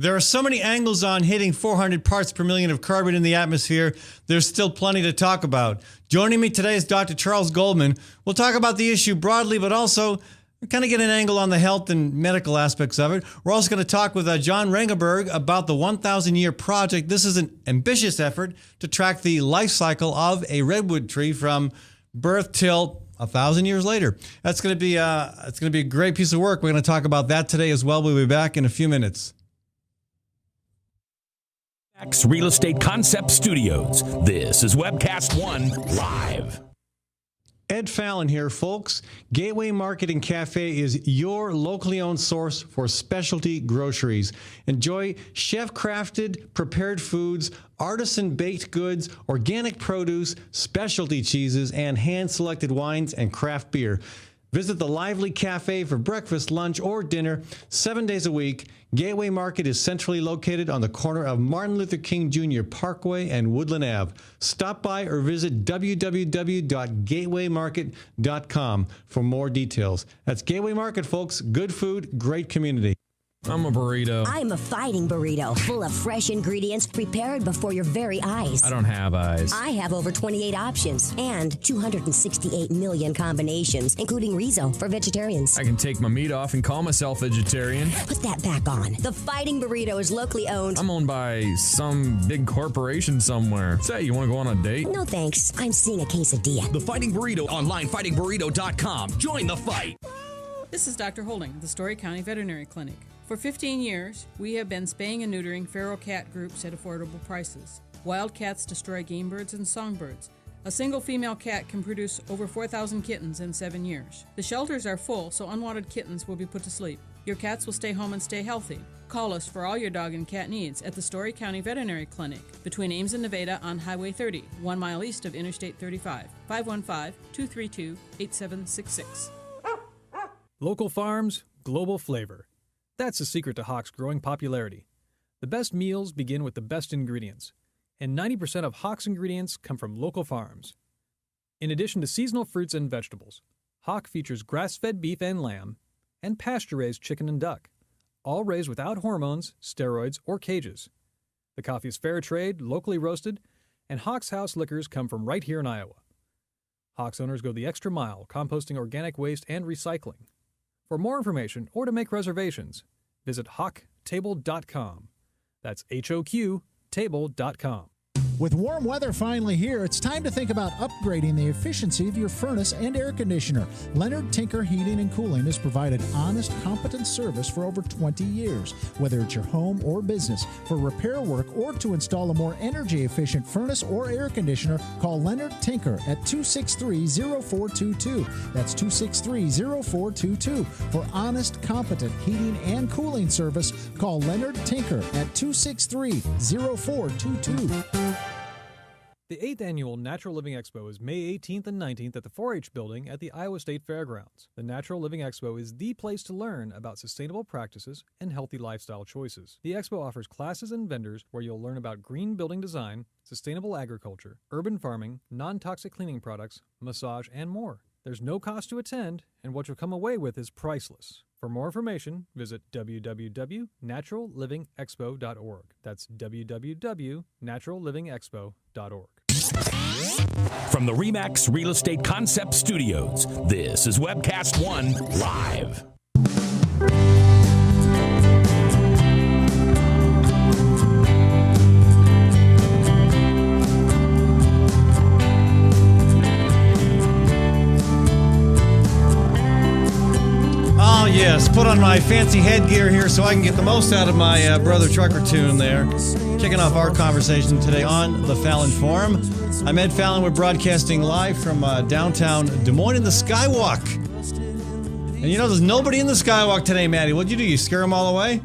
There are so many angles on hitting 400 parts per million of carbon in the atmosphere, there's still plenty to talk about. Joining me today is Dr. Charles Goldman. We'll talk about the issue broadly, but also kind of get an angle on the health and medical aspects of it. We're also going to talk with John Rangenberg about the 1,000-year project. This is an ambitious effort to track the life cycle of a redwood tree from birth till 1,000 years later. That's going to be it's going to be a great piece of work. We're going to talk about that today as well. We'll be back in a few minutes. Real Estate Concept Studios. This is Webcast One Live. Ed Fallon here, folks. Gateway Market and Cafe is your locally owned source for specialty groceries. Enjoy chef-crafted, prepared foods, artisan baked goods, organic produce, specialty cheeses, and hand-selected wines and craft beer. Visit the lively cafe for breakfast, lunch, or dinner 7 days a week. Gateway Market is centrally located on the corner of Martin Luther King Jr. Parkway and Woodland Ave. Stop by or visit www.gatewaymarket.com for more details. That's Gateway Market, folks. Good food, great community. I'm a burrito. I'm a fighting burrito, full of fresh ingredients prepared before your very eyes. I don't have eyes. I have over 28 options and 268 million combinations, including Rizo for vegetarians. I can take my meat off and call myself vegetarian. Put that back on. The Fighting Burrito is locally owned. I'm owned by some big corporation somewhere. Say, you want to go on a date? No thanks. I'm seeing a quesadilla. The Fighting Burrito online, fightingburrito.com. Join the fight. This is Dr. Holding of the Story County Veterinary Clinic. For 15 years, we have been spaying and neutering feral cat groups at affordable prices. Wild cats destroy game birds and songbirds. A single female cat can produce over 4,000 kittens in 7 years. The shelters are full, so unwanted kittens will be put to sleep. Your cats will stay home and stay healthy. Call us for all your dog and cat needs at the Story County Veterinary Clinic between Ames and Nevada on Highway 30, 1 mile east of Interstate 35, 515-232-8766. Local farms, global flavor. That's the secret to Hawk's growing popularity. The best meals begin with the best ingredients, and 90% of Hawk's ingredients come from local farms. In addition to seasonal fruits and vegetables, Hawk features grass-fed beef and lamb, and pasture-raised chicken and duck, all raised without hormones, steroids, or cages. The coffee is fair trade, locally roasted, and Hawk's House liquors come from right here in Iowa. Hawk's owners go the extra mile, composting organic waste and recycling. For more information or to make reservations, visit hawktable.com. That's HOQ table.com. With warm weather finally here, it's time to think about upgrading the efficiency of your furnace and air conditioner. Leonard Tinker Heating and Cooling has provided honest, competent service for over 20 years. Whether it's your home or business, for repair work or to install a more energy-efficient furnace or air conditioner, call Leonard Tinker at 263-0422. That's 263-0422. For honest, competent heating and cooling service, call Leonard Tinker at 263-0422. The 8th Annual Natural Living Expo is May 18th and 19th at the 4-H building at the Iowa State Fairgrounds. The Natural Living Expo is the place to learn about sustainable practices and healthy lifestyle choices. The expo offers classes and vendors where you'll learn about green building design, sustainable agriculture, urban farming, non-toxic cleaning products, massage, and more. There's no cost to attend, and what you'll come away with is priceless. For more information, visit www.naturallivingexpo.org. That's www.naturallivingexpo.org. From the RE/MAX Real Estate Concept Studios, this is Webcast One Live. Oh, yes. Put on my fancy headgear here so I can get the most out of my Brother Trucker tune there. Kicking off our conversation today on the Fallon Forum. I'm Ed Fallon. We're broadcasting live from downtown Des Moines in the Skywalk. And you know, there's nobody in the Skywalk today, Maddie. What'd you do? You scare them all away?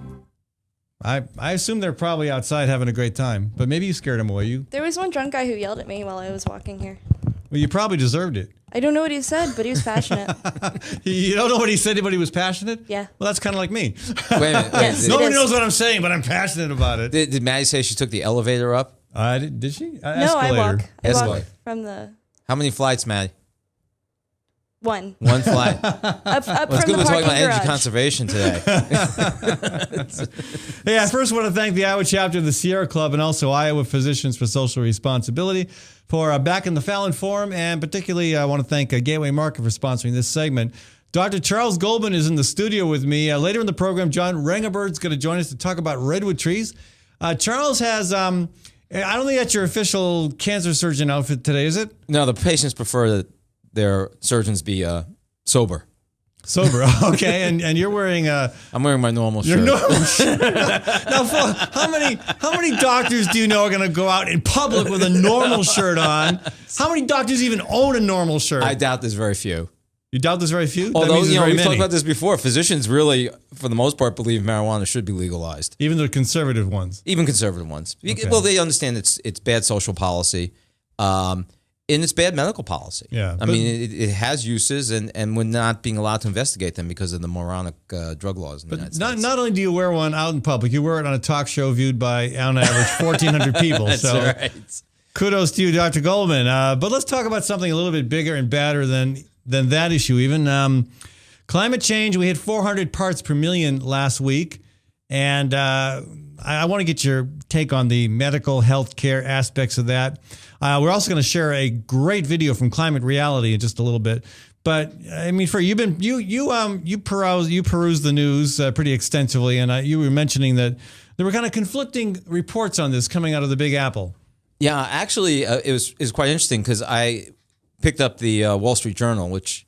I assume they're probably outside having a great time, but maybe you scared them away. There was one drunk guy who yelled at me while I was walking here. Well, you probably deserved it. I don't know what he said, but he was passionate. You don't know what he said, but he was passionate? Yeah. Well, that's kind of like me. Wait a minute. Yes, Nobody knows what I'm saying, but I'm passionate about it. Did Maddie say she took the elevator up? Did she? No, I walk. Escalator. From the... How many flights, Maddie? One. One flight. Up Well, it's from good the we're talking parking about energy garage. conservation today. Hey, I first want to thank the Iowa chapter of the Sierra Club and also Iowa Physicians for Social Responsibility for backing the Fallon Forum, and particularly I want to thank Gateway Market for sponsoring this segment. Dr. Charles Goldman is in the studio with me. Later in the program, John Rengerberg's going to join us to talk about redwood trees. Charles has, I don't think that's your official cancer surgeon outfit today, is it? No, the patients prefer that their surgeons be sober. Sober, okay, and you're wearing I'm wearing my normal shirt. your normal shirt. Now, how many doctors do you know are going to go out in public with a normal shirt on? How many doctors even own a normal shirt? I doubt there's very few. You doubt there's very few? That Although, means there's very we've many. talked about this before. Physicians really, for the most part, believe marijuana should be legalized. Even the conservative ones. Even conservative ones. Okay. Well, they understand it's bad social policy. And it's bad medical policy. Yeah, I mean, it has uses, and we're not being allowed to investigate them because of the moronic drug laws in the United States. Not only do you wear one out in public, you wear it on a talk show viewed by, on average, 1,400 people. That's so right. kudos to you, Dr. Goldman. But let's talk about something a little bit bigger and badder than that issue even. Climate change, we hit 400 parts per million last week. And I want to get your take on the medical health care aspects of that. We're also going to share a great video from Climate Reality in just a little bit. But I mean, you peruse the news pretty extensively, and you were mentioning that there were kind of conflicting reports on this coming out of the Big Apple. Yeah, actually, it was quite interesting because I picked up the Wall Street Journal, which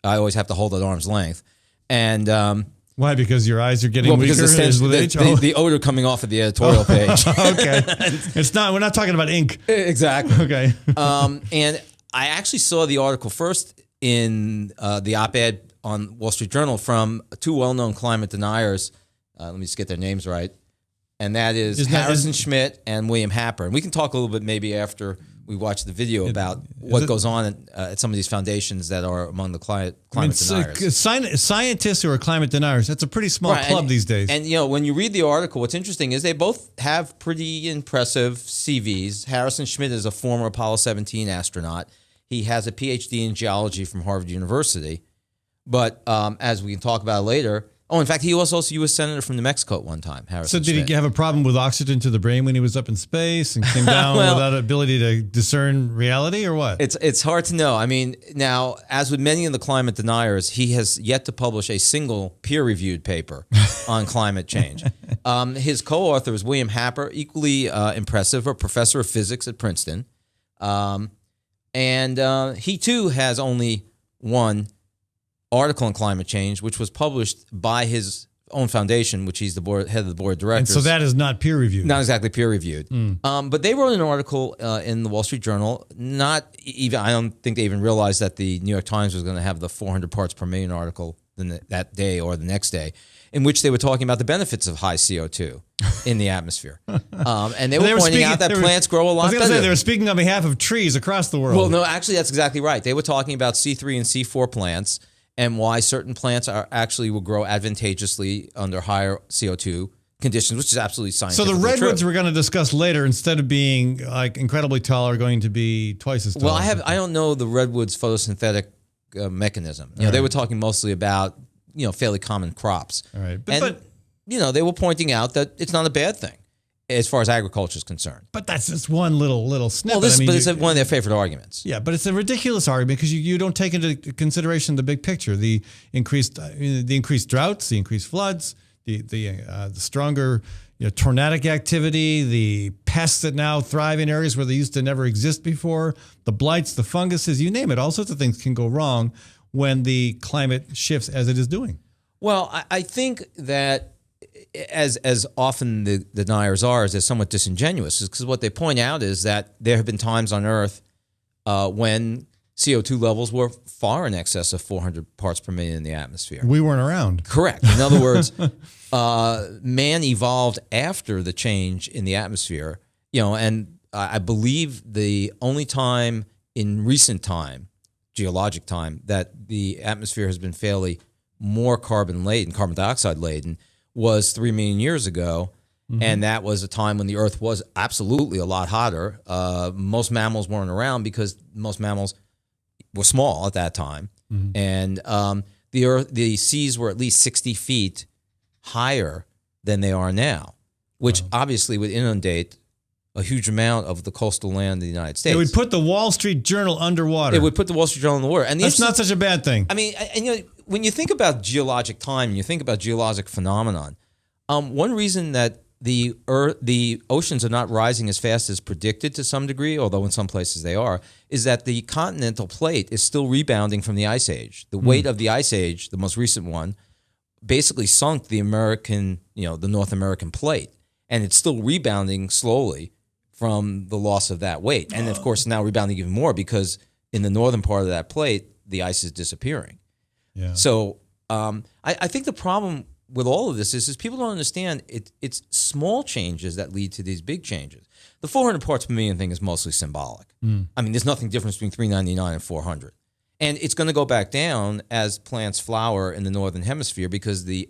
I always have to hold at arm's length, and. Why? Because your eyes are getting weaker because the odor coming off of the editorial page. Okay, it's not. We're not talking about ink. Exactly. Okay. And I actually saw the article first in the op-ed on Wall Street Journal from two well-known climate deniers. Let me just get their names right, and that is Harrison Schmidt and William Happer. And we can talk a little bit maybe after we watch the video about what goes on at some of these foundations that are among the climate deniers. Scientists who are climate deniers, that's a pretty small club these days. And, when you read the article, what's interesting is they both have pretty impressive CVs. Harrison Schmidt is a former Apollo 17 astronaut. He has a PhD in geology from Harvard University. But as we can talk about later, in fact, he was also U.S. Senator from New Mexico at one time, Harrison So did Schmidt. he have a problem with oxygen to the brain when he was up in space and came down without ability to discern reality, or what? It's hard to know. I mean, now, as with many of the climate deniers, he has yet to publish a single peer-reviewed paper on climate change. His co-author is William Happer, equally impressive, a professor of physics at Princeton. And he, too, has only one article on climate change, which was published by his own foundation, which he's the head of the board of directors. And so that is not peer reviewed. Not exactly peer reviewed. But they wrote an article in the Wall Street Journal. I don't think they even realized that the New York Times was going to have the 400 parts per million article that day or the next day, in which they were talking about the benefits of high CO2 in the atmosphere. And they were pointing out that plants grow a lot better. They were speaking on behalf of trees across the world. Well, no, actually, that's exactly right. They were talking about C3 and C4 plants, and why certain plants will grow advantageously under higher CO2 conditions, which is absolutely scientific. So the redwoods we're going to discuss later, instead of being like incredibly tall, are going to be twice as tall. Well, I don't know the redwood's photosynthetic mechanism. They were talking mostly about fairly common crops. All right, but they were pointing out that it's not a bad thing as far as agriculture is concerned. But that's just one little snippet. Well, it's one of their favorite arguments. Yeah, but it's a ridiculous argument because you don't take into consideration the big picture: the increased droughts, the increased floods, the stronger tornadic activity, the pests that now thrive in areas where they used to never exist before, the blights, the funguses, you name it. All sorts of things can go wrong when the climate shifts as it is doing. Well, I think that as often the deniers are, is they're somewhat disingenuous, because what they point out is that there have been times on Earth when CO2 levels were far in excess of 400 parts per million in the atmosphere. We weren't around. Correct. In other words, man evolved after the change in the atmosphere, and I believe the only time in recent time, geologic time, that the atmosphere has been fairly more carbon dioxide laden was 3 million years ago. Mm-hmm. And that was a time when the Earth was absolutely a lot hotter. Most mammals weren't around because most mammals were small at that time. And the seas were at least 60 feet higher than they are now, which obviously would inundate a huge amount of the coastal land of the United States. It would put the Wall Street Journal underwater. It would put the Wall Street Journal in the water. And that's not such a bad thing. I mean, and when you think about geologic time, and you think about geologic phenomenon, one reason that the oceans are not rising as fast as predicted to some degree, although in some places they are, is that the continental plate is still rebounding from the Ice Age. The weight of the Ice Age, the most recent one, basically sunk the the North American plate, and it's still rebounding slowly from the loss of that weight. And of course, now rebounding even more because in the northern part of that plate, the ice is disappearing. Yeah. So I think the problem with all of this is people don't understand it's small changes that lead to these big changes. The 400 parts per million thing is mostly symbolic. I mean, there's nothing different between 399 and 400. And it's going to go back down as plants flower in the northern hemisphere because the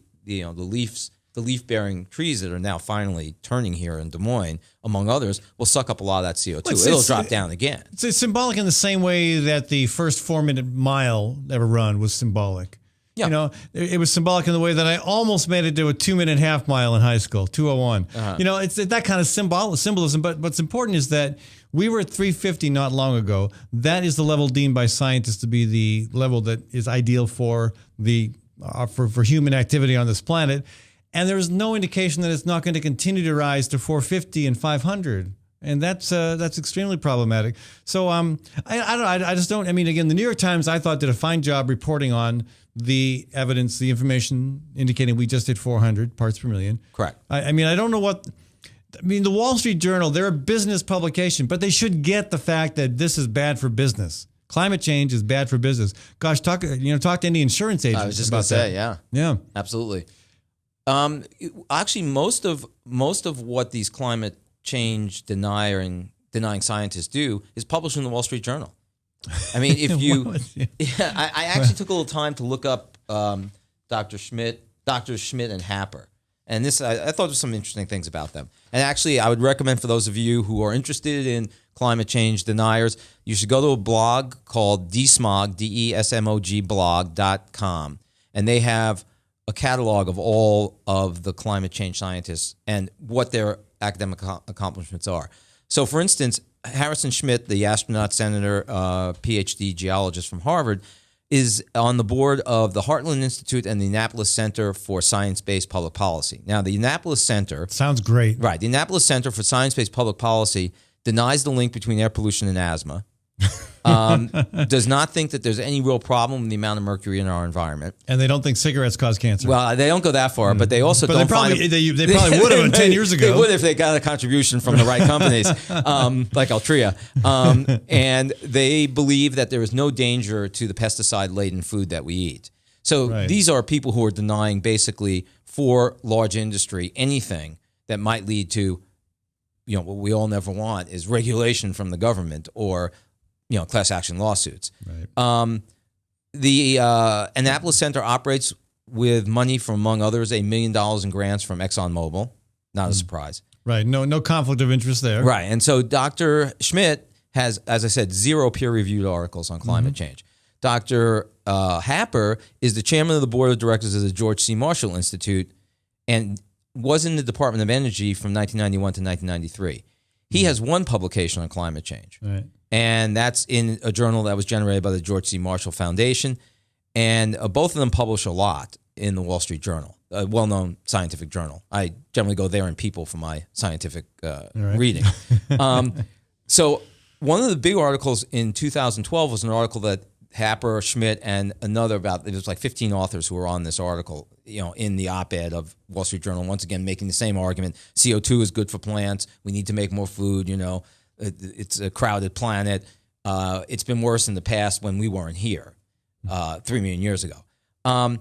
leaf-bearing trees that are now finally turning here in Des Moines, among others, will suck up a lot of that CO2. It'll drop down again. It's symbolic in the same way that the first 4-minute mile ever run was symbolic. Yeah. You know, it was symbolic in the way that I almost made it to a 2-minute half mile in high school, 2:01. You know, it's that kind of symbolism. But what's important is that we were at 350 not long ago. That is the level deemed by scientists to be the level that is ideal for for human activity on this planet. And there's no indication that it's not going to continue to rise to 450 and 500. And that's extremely problematic. So I don't know. I just don't. I mean, again, the New York Times, I thought, did a fine job reporting on the evidence, the information indicating we just hit 400 parts per million. Correct. I mean, I don't know what. I mean, the Wall Street Journal, they're a business publication, but they should get the fact that this is bad for business. Climate change is bad for business. Gosh, talk to any insurance agents. I was just going to say, yeah, absolutely. Actually, most of what these climate change denying scientists do is published in the Wall Street Journal. I mean, if you, I actually took a little time to look up Dr. Schmidt and Happer, and this I thought there were some interesting things about them. And actually, I would recommend for those of you who are interested in climate change deniers, you should go to a blog called DSMOG, DESMOG blog.com, and they have a catalog of all of the climate change scientists and what their academic accomplishments are. So, for instance, Harrison Schmitt, the astronaut, senator, PhD geologist from Harvard, is on the board of the Heartland Institute and the Annapolis Center for Science-Based Public Policy. Now, the Annapolis Center... Sounds great. Right. The Annapolis Center for Science-Based Public Policy denies the link between air pollution and asthma, does not think that there's any real problem with the amount of mercury in our environment. And they don't think cigarettes cause cancer. Well, they don't go that far, but they also don't they probably would have 10 years ago. They would if they got a contribution from the right companies, like Altria. And they believe that there is no danger to the pesticide-laden food that we eat. So these are people who are denying basically for large industry anything that might lead to, what we all never want is regulation from the government or class action lawsuits. Right. The Annapolis Center operates with money from, among others, $1 million in grants from ExxonMobil. Not a surprise. Right. No conflict of interest there. Right. And so Dr. Schmidt has, as I said, 0 peer-reviewed articles on climate change. Dr. Happer is the chairman of the board of directors of the George C. Marshall Institute and was in the Department of Energy from 1991 to 1993. He has one publication on climate change. Right. And that's in a journal that was generated by the George C. Marshall Foundation. And both of them publish a lot in the Wall Street Journal, a well-known scientific journal. I generally go there in People for my scientific reading. So one of the big articles in 2012 was an article that Happer, Schmidt, and it was like 15 authors who were on this article, in the op-ed of Wall Street Journal, once again making the same argument. CO2 is good for plants. We need to make more food, It's a crowded planet. It's been worse in the past when we weren't here 3 million years ago.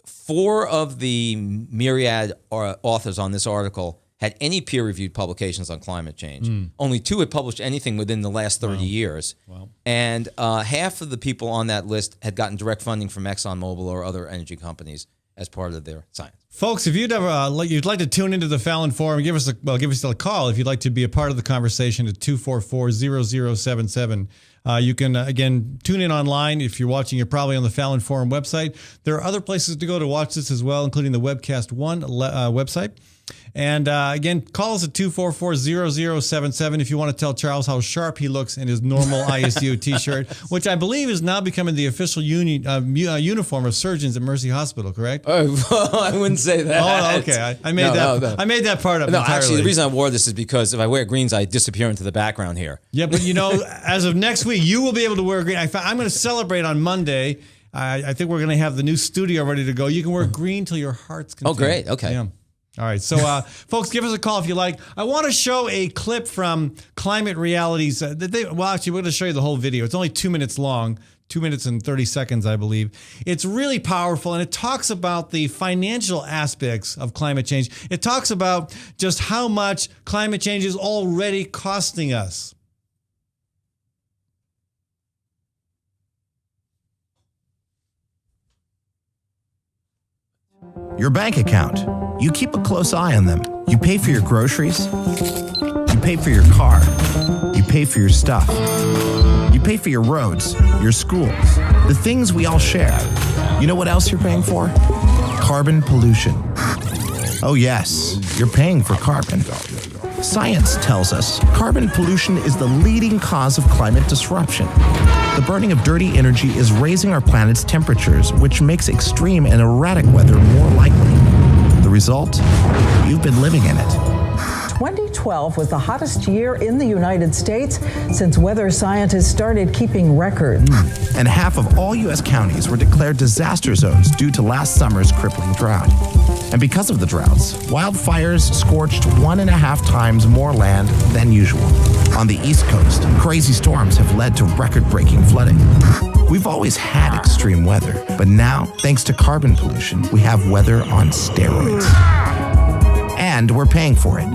4 of the myriad authors on this article had any peer-reviewed publications on climate change. Only 2 had published anything within the last 30 years. Wow. And half of the people on that list had gotten direct funding from ExxonMobil or other energy companies as part of their science. Folks, if you'd like to tune into the Fallon Forum, give us a call if you'd like to be a part of the conversation at 244-0077. You can, again, tune in online. If you're watching, you're probably on the Fallon Forum website. There are other places to go to watch this as well, including the Webcast One website. And again, call us at 244-0077 if you want to tell Charles how sharp he looks in his normal ISU T-shirt, which I believe is now becoming the official uniform of surgeons at Mercy Hospital, correct? Oh, I wouldn't say that. Oh, okay. I made I made that part up entirely. Actually, the reason I wore this is because if I wear greens, I disappear into the background here. Yeah, but as of next week, you will be able to wear green. I'm going to celebrate on Monday. I think we're going to have the new studio ready to go. You can wear green till your heart's content. Oh, great. Okay. Yeah. All right. So, folks, give us a call if you like. I want to show a clip from Climate Realities. Actually, we're going to show you the whole video. It's only 2 minutes long, 2 minutes and 30 seconds, I believe. It's really powerful, and it talks about the financial aspects of climate change. It talks about just how much climate change is already costing us. Your bank account. You keep a close eye on them. You pay for your groceries. You pay for your car. You pay for your stuff. You pay for your roads, your schools, the things we all share. You know what else you're paying for? Carbon pollution. Oh yes, you're paying for carbon. Science tells us carbon pollution is the leading cause of climate disruption. The burning of dirty energy is raising our planet's temperatures, which makes extreme and erratic weather more likely. The result? You've been living in it. 2012 was the hottest year in the United States since weather scientists started keeping records. And half of all U.S. counties were declared disaster zones due to last summer's crippling drought. And because of the droughts, wildfires scorched 1.5 times more land than usual. On the East Coast, crazy storms have led to record-breaking flooding. We've always had extreme weather, but now, thanks to carbon pollution, we have weather on steroids. And we're paying for it.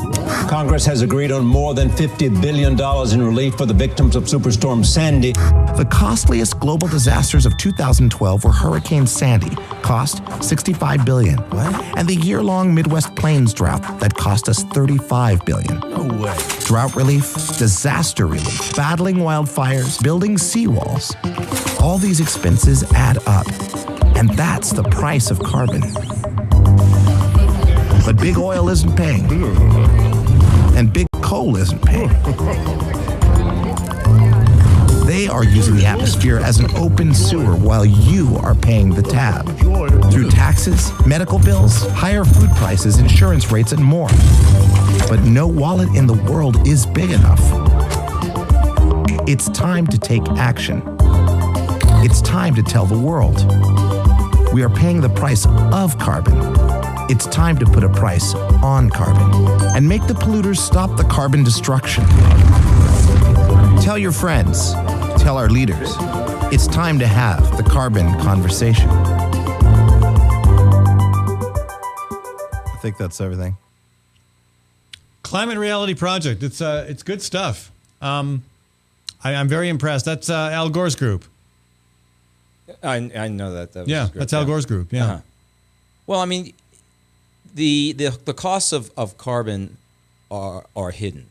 Congress has agreed on more than $50 billion in relief for the victims of Superstorm Sandy. The costliest global disasters of 2012 were Hurricane Sandy, cost $65 billion. What? And the year-long Midwest Plains drought that cost us $35 billion. No way. Drought relief, disaster relief, battling wildfires, building seawalls. All these expenses add up, and that's the price of carbon. But big oil isn't paying. And big coal isn't paying. They are using the atmosphere as an open sewer while you are paying the tab. Through taxes, medical bills, higher food prices, insurance rates, and more. But no wallet in the world is big enough. It's time to take action. It's time to tell the world. We are paying the price of carbon. It's time to put a price on carbon and make the polluters stop the carbon destruction. Tell your friends, tell our leaders. It's time to have the carbon conversation. I think that's everything. Climate Reality Project. It's good stuff. I'm very impressed. That's Al Gore's group. I know that. Yeah, that's Al Gore's group. Yeah. Uh-huh. Well, I mean, the costs of carbon are hidden.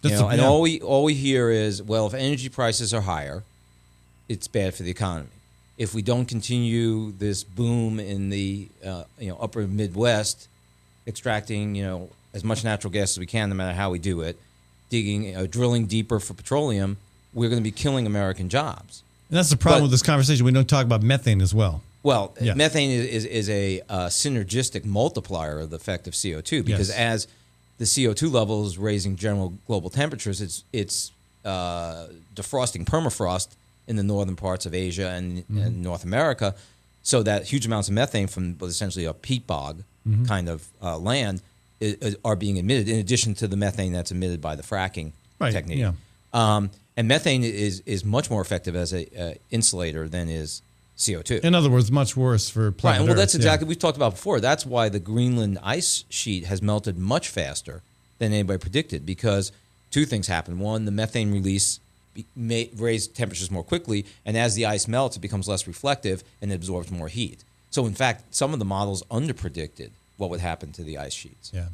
And all we hear is, well, if energy prices are higher, it's bad for the economy. If we don't continue this boom in the upper Midwest, extracting as much natural gas as we can, no matter how we do it, drilling deeper for petroleum, we're going to be killing American jobs. And that's the problem with this conversation. We don't talk about methane as well. Well, methane is a synergistic multiplier of the effect of CO2 because as the CO2 level is raising general global temperatures, it's defrosting permafrost in the northern parts of Asia and North America, so that huge amounts of methane from essentially a peat bog kind of land are being emitted, in addition to the methane that's emitted by the fracking technique. Yeah. And methane is much more effective as a insulator than is CO2. In other words, much worse for planet Right. Well, Earth. that's exactly what we've talked about before. That's why the Greenland ice sheet has melted much faster than anybody predicted, because two things happen. One, the methane release may raise temperatures more quickly, and as the ice melts, it becomes less reflective and it absorbs more heat. So, in fact, some of the models underpredicted what would happen to the ice sheets. Yeah.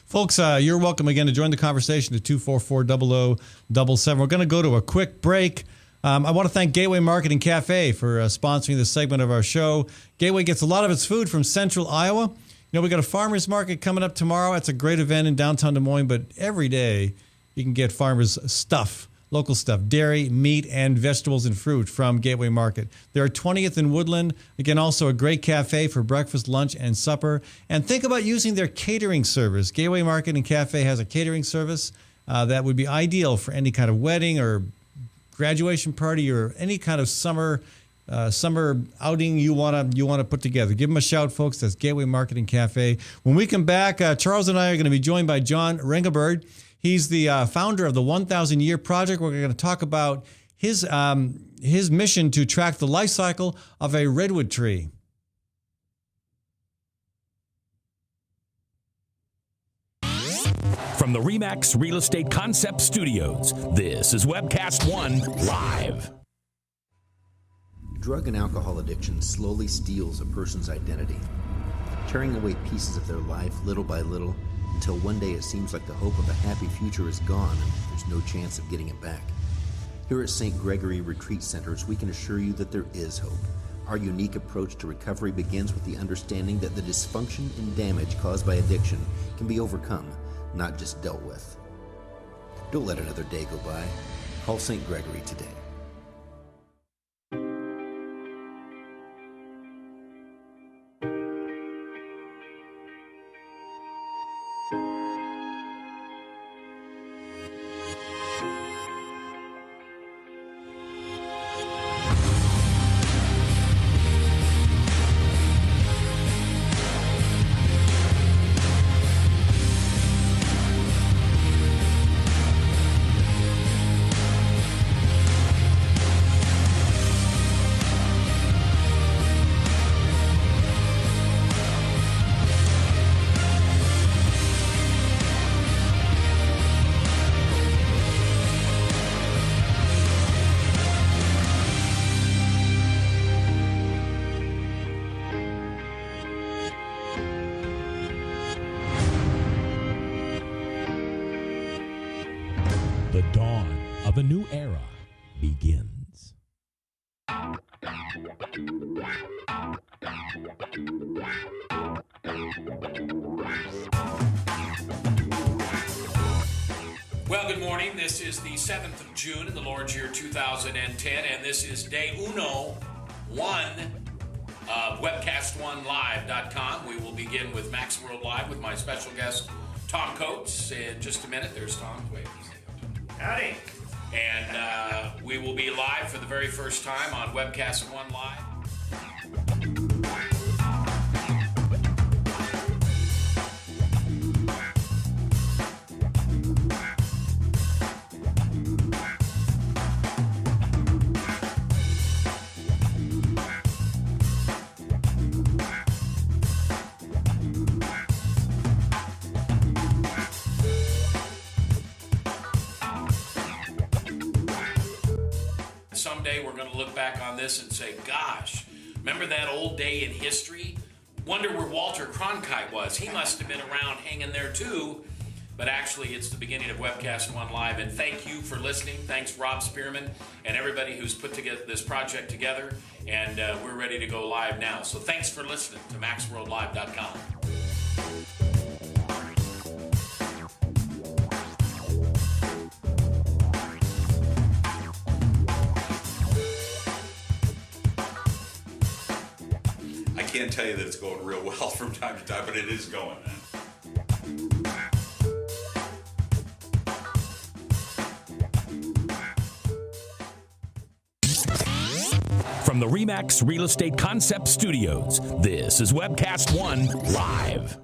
Folks, you're welcome again to join the conversation at 244-0077. We're going to go to a quick break. I want to thank Gateway Market and Cafe for sponsoring this segment of our show. Gateway gets a lot of its food from central Iowa. You know, we got a farmers market coming up tomorrow. It's a great event in downtown Des Moines, but every day you can get farmers' stuff, local stuff, dairy, meat, and vegetables and fruit from Gateway Market. They're at 20th and Woodland. Again, also a great cafe for breakfast, lunch, and supper. And think about using their catering service. Gateway Market and Cafe has a catering service that would be ideal for any kind of wedding or graduation party or any kind of summer outing you want to put together. Give them a shout, folks. That's Gateway Market and Cafe. When we come back, Charles and I are going to be joined by John Ringelberg. He's the founder of the 1,000 Year Project. We're going to talk about his mission to track the life cycle of a redwood tree. From the RE/MAX Real Estate Concept Studios, this is Webcast One Live. Drug and alcohol addiction slowly steals a person's identity, tearing away pieces of their life little by little until one day it seems like the hope of a happy future is gone and there's no chance of getting it back. Here at St. Gregory Retreat Centers, we can assure you that there is hope. Our unique approach to recovery begins with the understanding that the dysfunction and damage caused by addiction can be overcome, not just dealt with. Don't let another day go by. Call St. Gregory today. The dawn of a new era begins. Well, good morning. This is the 7th of June in the Lord's year 2010, and this is day one of webcast1live.com. We will begin with Max World Live with my special guest, Tom Coates. In just a minute, there's Tom. Wait. Howdy. And we will be live for the very first time on Webcast One Live. Someday we're going to look back on this and say, gosh, remember that old day in history? Wonder where Walter Cronkite was. He must have been around hanging there too. But actually, it's the beginning of Webcast One Live. And thank you for listening. Thanks, Rob Spearman, and everybody who's put together this project together. And we're ready to go live now. So thanks for listening to MaxWorldLive.com. I can't tell you that it's going real well from time to time, but it is going, man. From the RE/MAX Real Estate Concept Studios, this is Webcast One Live.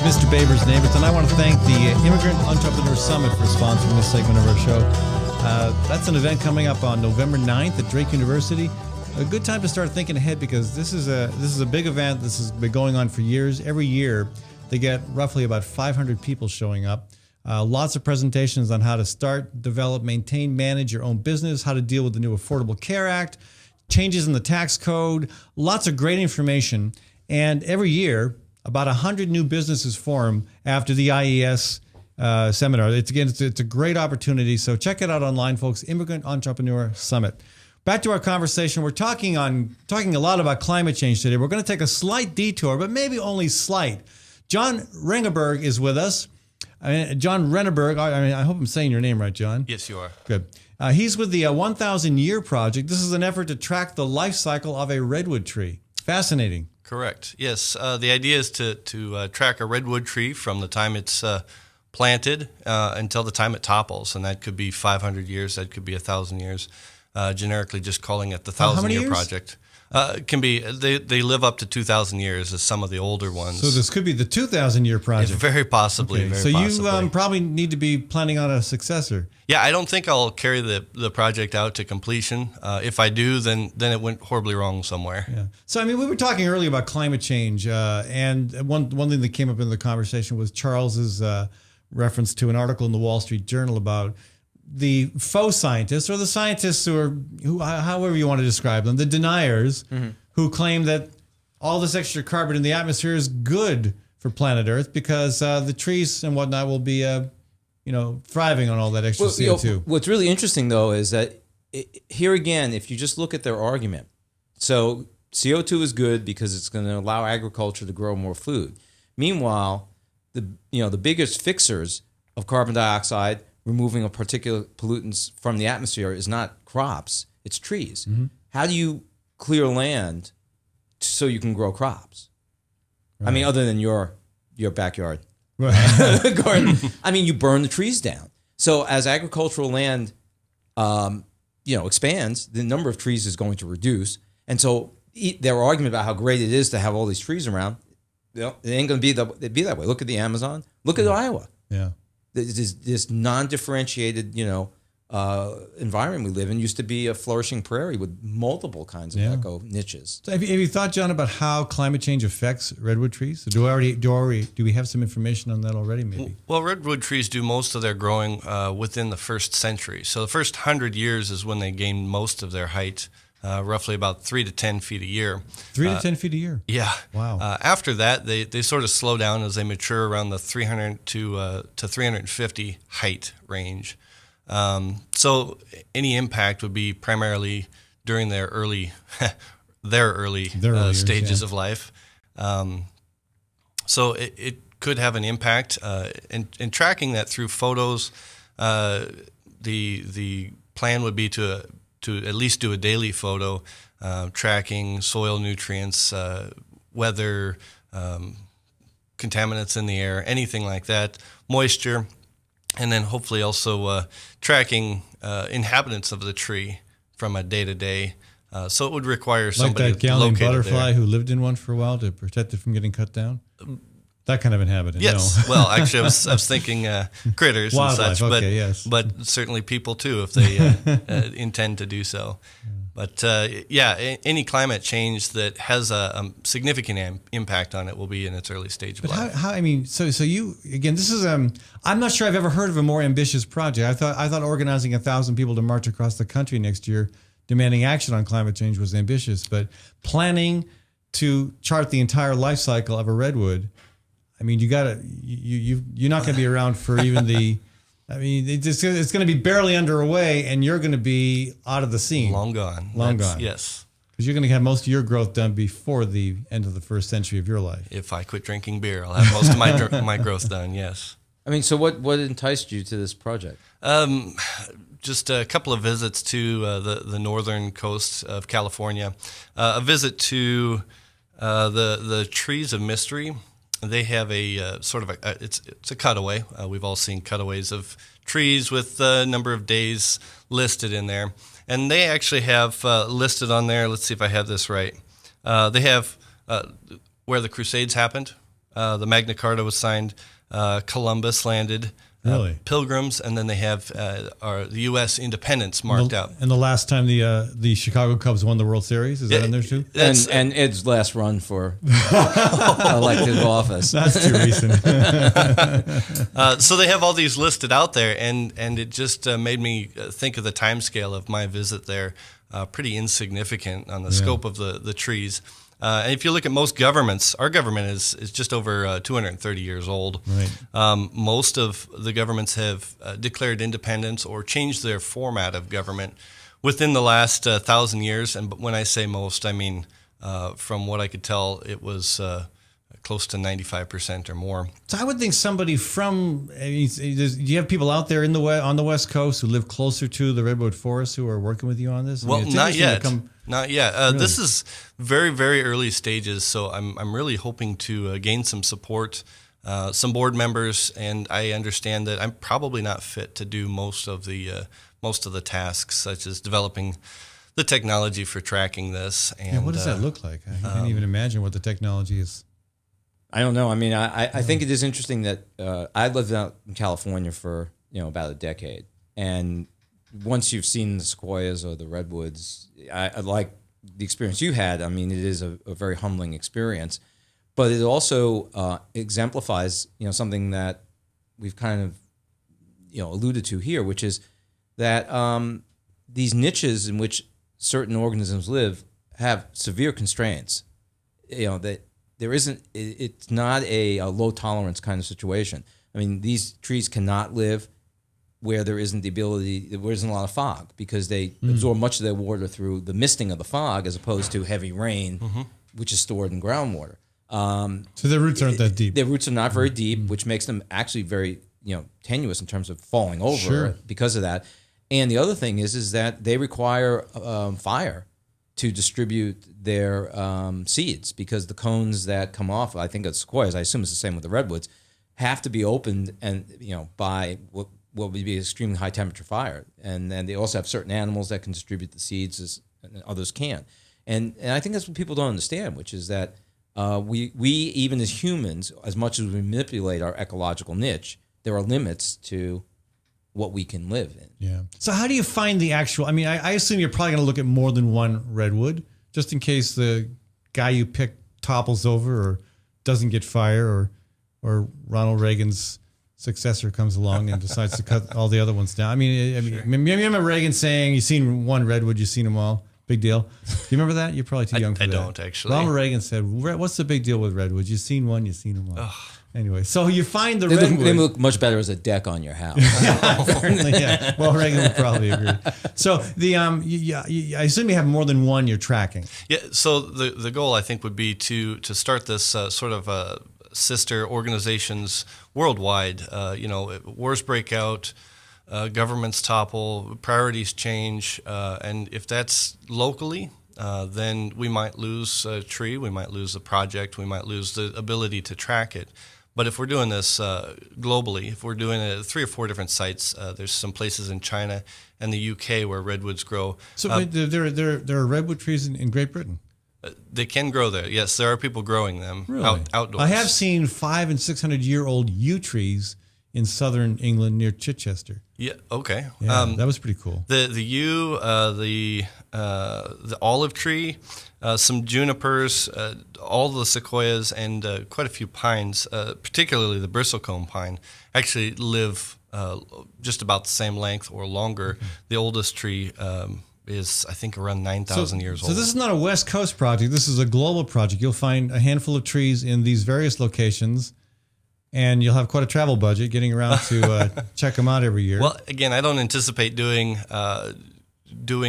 Mr. Baber's Neighborton. I want to thank the Immigrant Entrepreneur Summit for sponsoring this segment of our show. That's an event coming up on November 9th at Drake University. A good time to start thinking ahead because this is a big event. This has been going on for years. Every year, They get roughly about 500 people showing up. Lots of presentations on how to start, develop, maintain, manage your own business, how to deal with the new Affordable Care Act, changes in the tax code, lots of great information. And every year, about 100 new businesses form after the IES seminar. It's a great opportunity. So check it out online, folks. Immigrant Entrepreneur Summit. Back to our conversation. We're talking a lot about climate change today. We're going to take a slight detour, but maybe only slight. John Rengeberg is with us. John Renneberg, I hope I'm saying your name right, John. Yes, you are. Good. He's with the 1,000 Year Project. This is an effort to track the life cycle of a redwood tree. Fascinating. Correct. Yes. The idea is to track a redwood tree from the time it's planted until the time it topples, and that could be 500 years, that could be 1,000 years. Generically, just calling it the 1,000-year project. It can be they live up to 2,000 years as some of the older ones. So this could be the 2,000-year project. It's very possibly. Okay. Very possibly. You probably need to be planning on a successor. Yeah, I don't think I'll carry the project out to completion. If I do, then it went horribly wrong somewhere. Yeah. So we were talking earlier about climate change, and one thing that came up in the conversation was Charles's reference to an article in the Wall Street Journal about the faux scientists, or the scientists who however you want to describe them, the deniers, who claim that all this extra carbon in the atmosphere is good for planet Earth because the trees and whatnot will be, thriving on all that extra CO2. What's really interesting, though, is that here again, if you just look at their argument, so CO2 is good because it's going to allow agriculture to grow more food. Meanwhile, the biggest fixers of carbon dioxide, removing of particulate pollutants from the atmosphere, is not crops, it's trees. Mm-hmm. How do you clear land so you can grow crops? Right. I mean, other than your backyard garden. I mean, you burn the trees down. So as agricultural land, expands, the number of trees is going to reduce. And so their argument about how great it is to have all these trees around, it ain't going to be that way. Look at the Amazon. Look at Iowa. Yeah. This non-differentiated, environment we live in used to be a flourishing prairie with multiple kinds of eco niches. So have you thought, John, about how climate change affects redwood trees? So do we have some information on that already? Maybe. Well, redwood trees do most of their growing within the first century. So the first 100 years is when they gain most of their height. Roughly about 3 to 10 feet a year. 3 to 10 feet a year? Yeah. Wow. After that, they sort of slow down as they mature around the 300 to 350 height range. So any impact would be primarily during their early stages of life. So it could have an impact. And tracking that through photos, the plan would be to at least do a daily photo, tracking soil nutrients, weather, contaminants in the air, anything like that, moisture, and then hopefully also tracking inhabitants of the tree from a day-to-day. So it would require somebody like that Gallian butterfly there. who lived in one for a while to protect it from getting cut down? That kind of inhabitant. Yes. No. Well, actually, I was thinking critters Wildlife, and such, but okay, yes. but certainly people too if they intend to do so. But any climate change that has a significant impact on it will be in its early stage of life. So you again, this is I'm not sure I've ever heard of a more ambitious project. I thought organizing 1,000 people to march across the country next year, demanding action on climate change, was ambitious, but planning to chart the entire life cycle of a redwood. I mean, you're not going to be around for even the. I mean, it's going to be barely underway, and you're going to be out of the scene. Long gone. Yes. Because you're going to have most of your growth done before the end of the first century of your life. If I quit drinking beer, I'll have most of my growth done. Yes. I mean, so what enticed you to this project? Just a couple of visits to the northern coast of California. A visit to the Trees of Mystery. They have a sort of it's a cutaway. We've all seen cutaways of trees with a number of days listed in there. And they actually have listed on there, let's see if I have this right. They have where the Crusades happened. The Magna Carta was signed. Columbus landed. Really? Pilgrims, and then they have the U.S. Independence marked out. And the last time the Chicago Cubs won the World Series, is that in there too? And Ed's last run for elected office. That's too recent. So they have all these listed out there, and it just made me think of the time scale of my visit there. Pretty insignificant on the scope of the trees. And if you look at most governments, our government is just over 230 years old. Right. Most of the governments have declared independence or changed their format of government within the last 1,000 years. And when I say most, I mean, from what I could tell, it was close to 95% or more. So I would think somebody from, do you have people out there on the West Coast who live closer to the redwood forest who are working with you on this? Well, not yet. Not yet. Really? This is very, very early stages, so I'm really hoping to gain some support, some board members, and I understand that I'm probably not fit to do most of the tasks, such as developing the technology for tracking this. And what does that look like? I can't even imagine what the technology is. I don't know. I mean, I think it is interesting that I lived out in California for about a decade, and once you've seen the sequoias or the redwoods, I like the experience you had. I mean, it is a very humbling experience, but it also exemplifies something that we've kind of alluded to here, which is that these niches in which certain organisms live have severe constraints. That there isn't. It's not a low tolerance kind of situation. I mean, these trees cannot live where there isn't a lot of fog, because they absorb much of their water through the misting of the fog, as opposed to heavy rain, which is stored in groundwater. So their roots aren't that deep. Their roots are not very deep, which makes them actually very tenuous in terms of falling over because of that. And the other thing is that they require fire to distribute their seeds, because the cones that come off, I think of sequoias, I assume it's the same with the redwoods, have to be opened and by what would be extremely high temperature fire. And then they also have certain animals that can distribute the seeds and others can't. And I think that's what people don't understand, which is that we even as humans, as much as we manipulate our ecological niche, there are limits to what we can live in. Yeah. So how do you find the actual, I mean, I assume you're probably going to look at more than one redwood, just in case the guy you pick topples over or doesn't get fire, or Ronald Reagan's successor comes along and decides to cut all the other ones down. I mean, remember Reagan saying, "You've seen one redwood, you've seen them all." Big deal. Do you remember that? You're probably too young for that. I don't, actually. Ronald Reagan said, "What's the big deal with redwoods? You've seen one, you've seen them all." Ugh. Anyway, so you find the they redwood. They look much better as a deck on your house. Apparently, yeah. Well, Reagan would probably agree. So the I assume you have more than one you're tracking. Yeah. So the goal, I think, would be to start this sort of sister organizations worldwide. Wars break out, governments topple, priorities change, and if that's locally, then we might lose a tree, we might lose a project, we might lose the ability to track it. But if we're doing this globally, if we're doing it at 3 or 4 different sites, there's some places in China and the UK where redwoods grow. So there are redwood trees in Great Britain? They can grow there. Yes, there are people growing them outdoors. I have seen 500- and 600-year-old yew trees in southern England near Chichester. Yeah. Okay. Yeah, that was pretty cool. The yew, the olive tree, some junipers, all the sequoias, and quite a few pines, particularly the bristlecone pine, actually live just about the same length or longer. Mm-hmm. The oldest tree is, I think, around 9,000 years old. So this is not a West Coast project. This is a global project. You'll find a handful of trees in these various locations, and you'll have quite a travel budget getting around to check them out every year. Well, again, I don't anticipate doing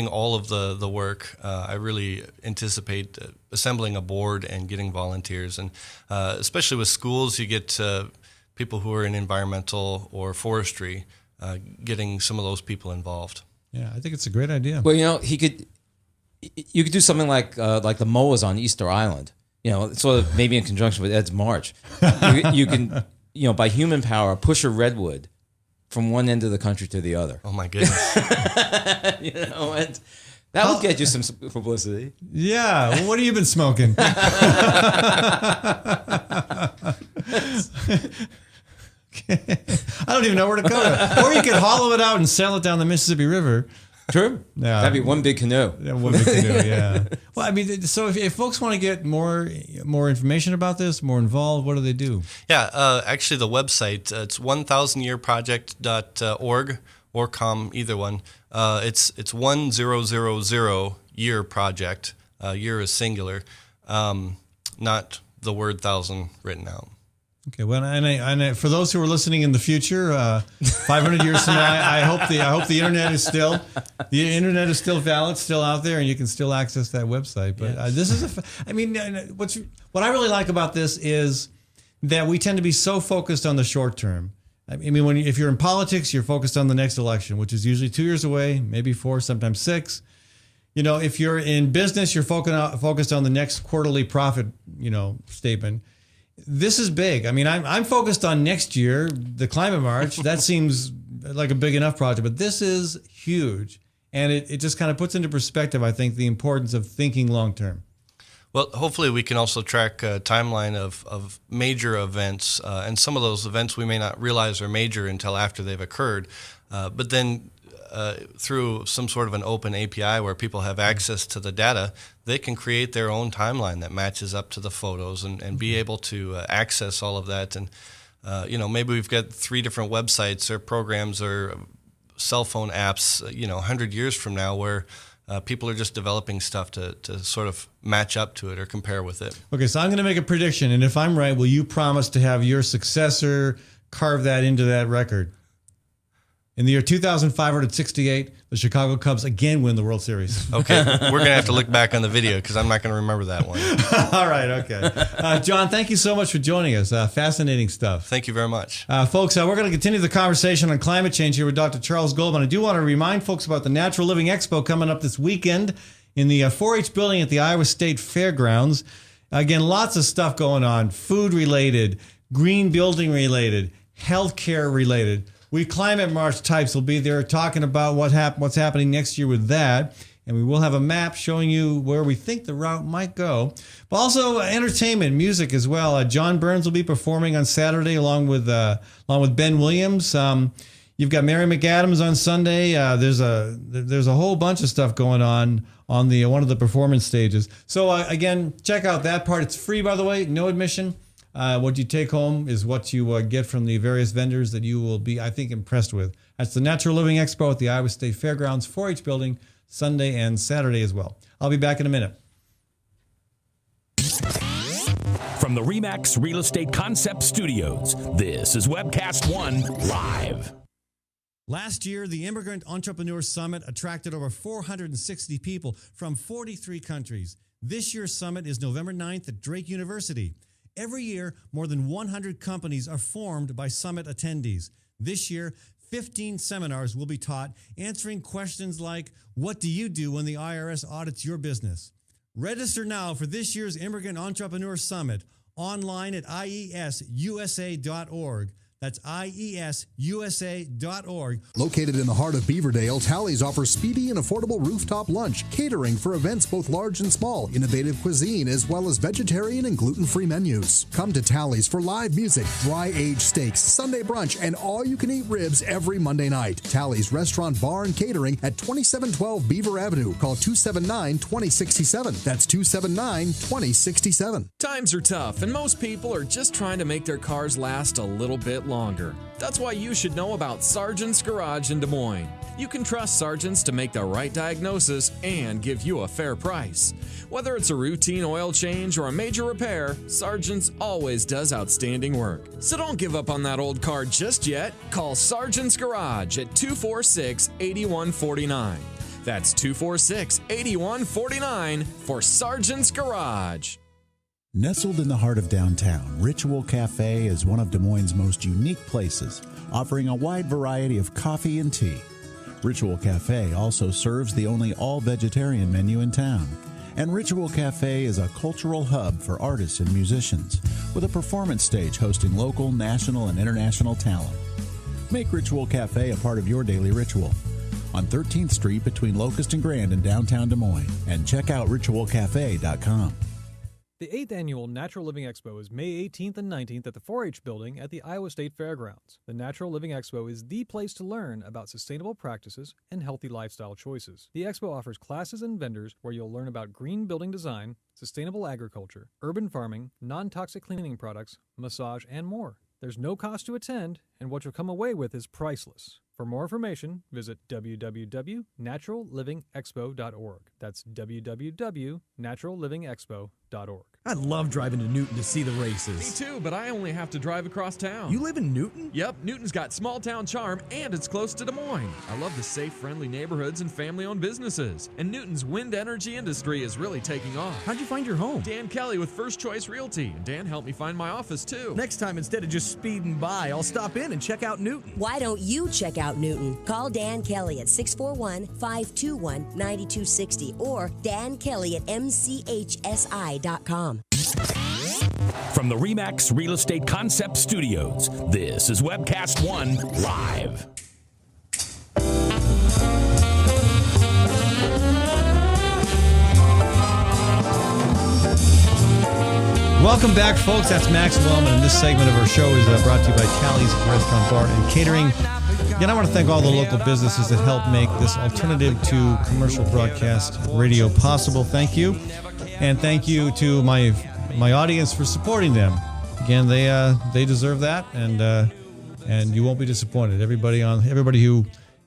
all of the work. I really anticipate assembling a board and getting volunteers. And especially with schools, you get people who are in environmental or forestry, getting some of those people involved. Yeah, I think it's a great idea. Well, you could do something like the moas on Easter Island. Sort of maybe in conjunction with Ed's March. You can, by human power, push a redwood from one end of the country to the other. Oh my goodness! And that would get you some publicity. Yeah. Well, what have you been smoking? I don't don't even know where to go. Or you could hollow it out and sail it down the Mississippi River. True. Yeah. That'd be one big canoe. Yeah, one big canoe, yeah. Well, I mean, so if folks want to get more information about this, more involved, what do they do? Yeah, actually the website, it's 1000yearproject.org or com, either one. It's 1000 year project. Year is singular, not the word 1,000 written out. Okay, well, and for those who are listening in the future, 500 years from now, I hope the internet is still valid, still out there, and you can still access that website. But this is what I really like about this is that we tend to be so focused on the short term. I mean, if you're in politics, you're focused on the next election, which is usually 2 years away, maybe 4, sometimes 6. You know, if you're in business, you're focused on the next quarterly profit, statement. This is big. I mean, I'm focused on next year, the climate march. That seems like a big enough project, but this is huge. And it just kind of puts into perspective, I think, the importance of thinking long term. Well, hopefully we can also track a timeline of major events. And some of those events we may not realize are major until after they've occurred. But then through some sort of an open API where people have access to the data, they can create their own timeline that matches up to the photos and be able to access all of that. And, maybe we've got 3 different websites or programs or cell phone apps, 100 years from now where people are just developing stuff to sort of match up to it or compare with it. Okay, so I'm going to make a prediction. And if I'm right, will you promise to have your successor carve that into that record? In the year 2568, the Chicago Cubs again win the World Series. Okay, we're going to have to look back on the video because I'm not going to remember that one. All right, okay. John, thank you so much for joining us. Fascinating stuff. Thank you very much. Folks, we're going to continue the conversation on climate change here with Dr. Charles Goldman. I do want to remind folks about the Natural Living Expo coming up this weekend in the 4-H building at the Iowa State Fairgrounds. Again, lots of stuff going on, food-related, green building-related, healthcare-related. We climate march types will be there talking about what's happening next year with that. And we will have a map showing you where we think the route might go. But also entertainment, music as well. John Burns will be performing on Saturday along with Ben Williams. You've got Mary McAdams on Sunday. There's a whole bunch of stuff going on the one of the performance stages. So again, check out that part. It's free, by the way, no admission. What you take home is what you get from the various vendors that you will be, I think, impressed with. That's the Natural Living Expo at the Iowa State Fairgrounds 4-H building, Sunday and Saturday as well. I'll be back in a minute. From the RE/MAX Real Estate Concept Studios, this is Webcast One Live. Last year, the Immigrant Entrepreneur Summit attracted over 460 people from 43 countries. This year's summit is November 9th at Drake University. Every year, more than 100 companies are formed by summit attendees. This year, 15 seminars will be taught answering questions like, what do you do when the IRS audits your business? Register now for this year's Immigrant Entrepreneur Summit online at iesusa.org. That's iesusa.org. Located in the heart of Beaverdale, Tally's offers speedy and affordable rooftop lunch, catering for events both large and small, innovative cuisine, as well as vegetarian and gluten-free menus. Come to Tally's for live music, dry-aged steaks, Sunday brunch, and all-you-can-eat ribs every Monday night. Tally's Restaurant, Bar, and Catering at 2712 Beaver Avenue. Call 279-2067. That's 279-2067. Times are tough, and most people are just trying to make their cars last a little bit longer. That's why you should know about Sargent's Garage in Des Moines. You can trust Sargent's to make the right diagnosis and give you a fair price. Whether it's a routine oil change or a major repair, Sargent's always does outstanding work. So don't give up on that old car just yet. Call Sargent's Garage at 246-8149. That's 246-8149 for Sargent's Garage. Nestled in the heart of downtown, Ritual Cafe is one of Des Moines' most unique places, offering a wide variety of coffee and tea. Ritual Cafe also serves the only all-vegetarian menu in town. And Ritual Cafe is a cultural hub for artists and musicians, with a performance stage hosting local, national, and international talent. Make Ritual Cafe a part of your daily ritual. On 13th Street between Locust and Grand in downtown Des Moines. And check out ritualcafe.com. The 8th Annual Natural Living Expo is May 18th and 19th at the 4-H building at the Iowa State Fairgrounds. The Natural Living Expo is the place to learn about sustainable practices and healthy lifestyle choices. The expo offers classes and vendors where you'll learn about green building design, sustainable agriculture, urban farming, non-toxic cleaning products, massage, and more. There's no cost to attend, and what you'll come away with is priceless. For more information, visit www.naturallivingexpo.org. That's www.naturallivingexpo.org. I love driving to Newton to see the races. Me too, but I only have to drive across town. You live in Newton? Yep, Newton's got small town charm and it's close to Des Moines. I love the safe, friendly neighborhoods and family-owned businesses. And Newton's wind energy industry is really taking off. How'd you find your home? Dan Kelly with First Choice Realty. And Dan helped me find my office too. Next time, instead of just speeding by, I'll stop in and check out Newton. Why don't you check out Newton? Call Dan Kelly at 641-521-9260 or Dan Kelly at mchsi.com. From the RE/MAX Real Estate Concept Studios, this is Webcast One Live. Welcome back, folks. That's Max Wellman, and this segment of our show is brought to you by Callie's Restaurant, Bar, and Catering. Again, I want to thank all the local businesses that help make this alternative to commercial broadcast radio possible. Thank you. And thank you to my audience for supporting them. Again, they deserve that, and you won't be disappointed. Everybody who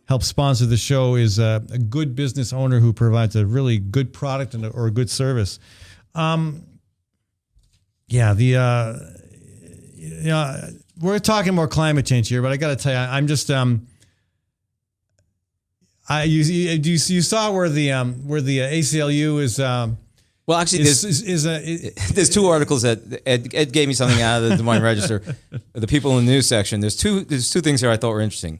helps sponsor the show is a good business owner who provides a really good product or a good service. We're talking more climate change here, but I got to tell you, I'm just you saw where the ACLU is. Well, actually, there's two articles that Ed gave me something out of the Des Moines Register. The people in the news section. There's two things here I thought were interesting.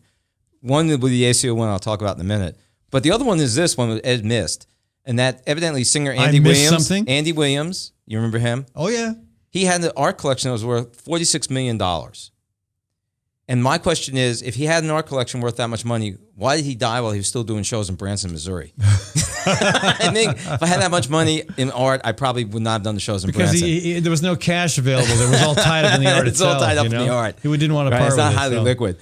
One will be the ACLU one I'll talk about in a minute, but the other one is this one that Ed missed, and that evidently singer Andy Williams. Andy Williams, you remember him? Oh yeah. He had an art collection that was worth $46 million. And my question is, if he had an art collection worth that much money, why did he die while he was still doing shows in Branson, Missouri? I think if I had that much money in art, I probably would not have done the shows in Branson. Because there was no cash available. It was all tied up in the art it's itself. It's all tied up in the art. He didn't want to part with it. It's not highly so. liquid.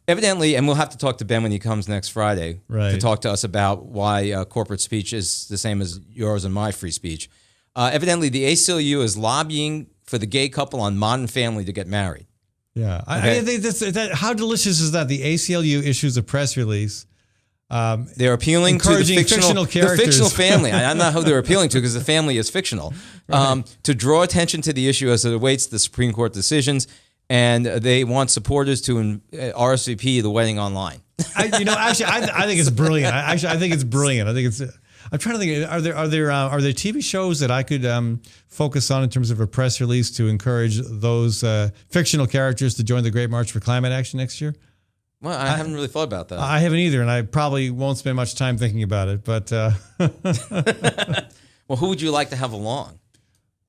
Evidently, and we'll have to talk to Ben when he comes next Friday to talk to us about why corporate speech is the same as yours and my free speech. Evidently, the ACLU is lobbying for the gay couple on Modern Family to get married. Yeah. Okay? I think how delicious is that? The ACLU issues a press release. They're appealing to the fictional characters. The fictional family. I don't know who they're appealing to because the family is fictional. Right. To draw attention to the issue as it awaits the Supreme Court decisions. And they want supporters to RSVP the wedding online. I think it's brilliant. I think it's brilliant. I think it's. I'm trying to think. Are there TV shows that I could focus on in terms of a press release to encourage those fictional characters to join the Great March for Climate Action next year? Well, I haven't really thought about that. I haven't either, and I probably won't spend much time thinking about it. But well, who would you like to have along?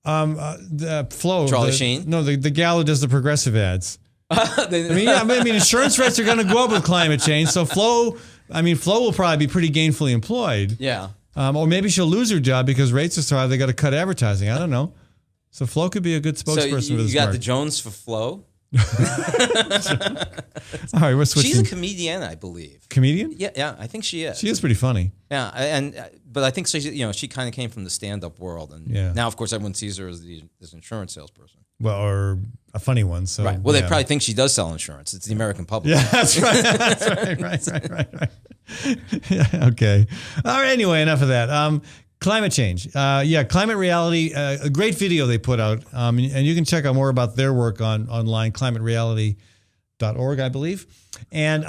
Flo. Charlie Sheen? No, the gal who does the progressive ads. Insurance rates are going to go up with climate change. So Flo will probably be pretty gainfully employed. Yeah. Or maybe she'll lose her job because rates are so high they got to cut advertising. I don't know. So Flo could be a good spokesperson for this. You got the Jones for Flo. All right, we're switching. She's a comedian, I believe. Comedian? Yeah, I think she is. She is pretty funny. Yeah, but I think so. She kind of came from the stand-up world, and now, of course, everyone sees her as an insurance salesperson. Well, or a funny one. So right. Well, they probably think she does sell insurance. It's the American public. Yeah, that's right. That's right. Yeah, okay. All right. Anyway, enough of that. Climate change. Climate Reality. A great video they put out, and you can check out more about their work online. ClimateReality.org, I believe. And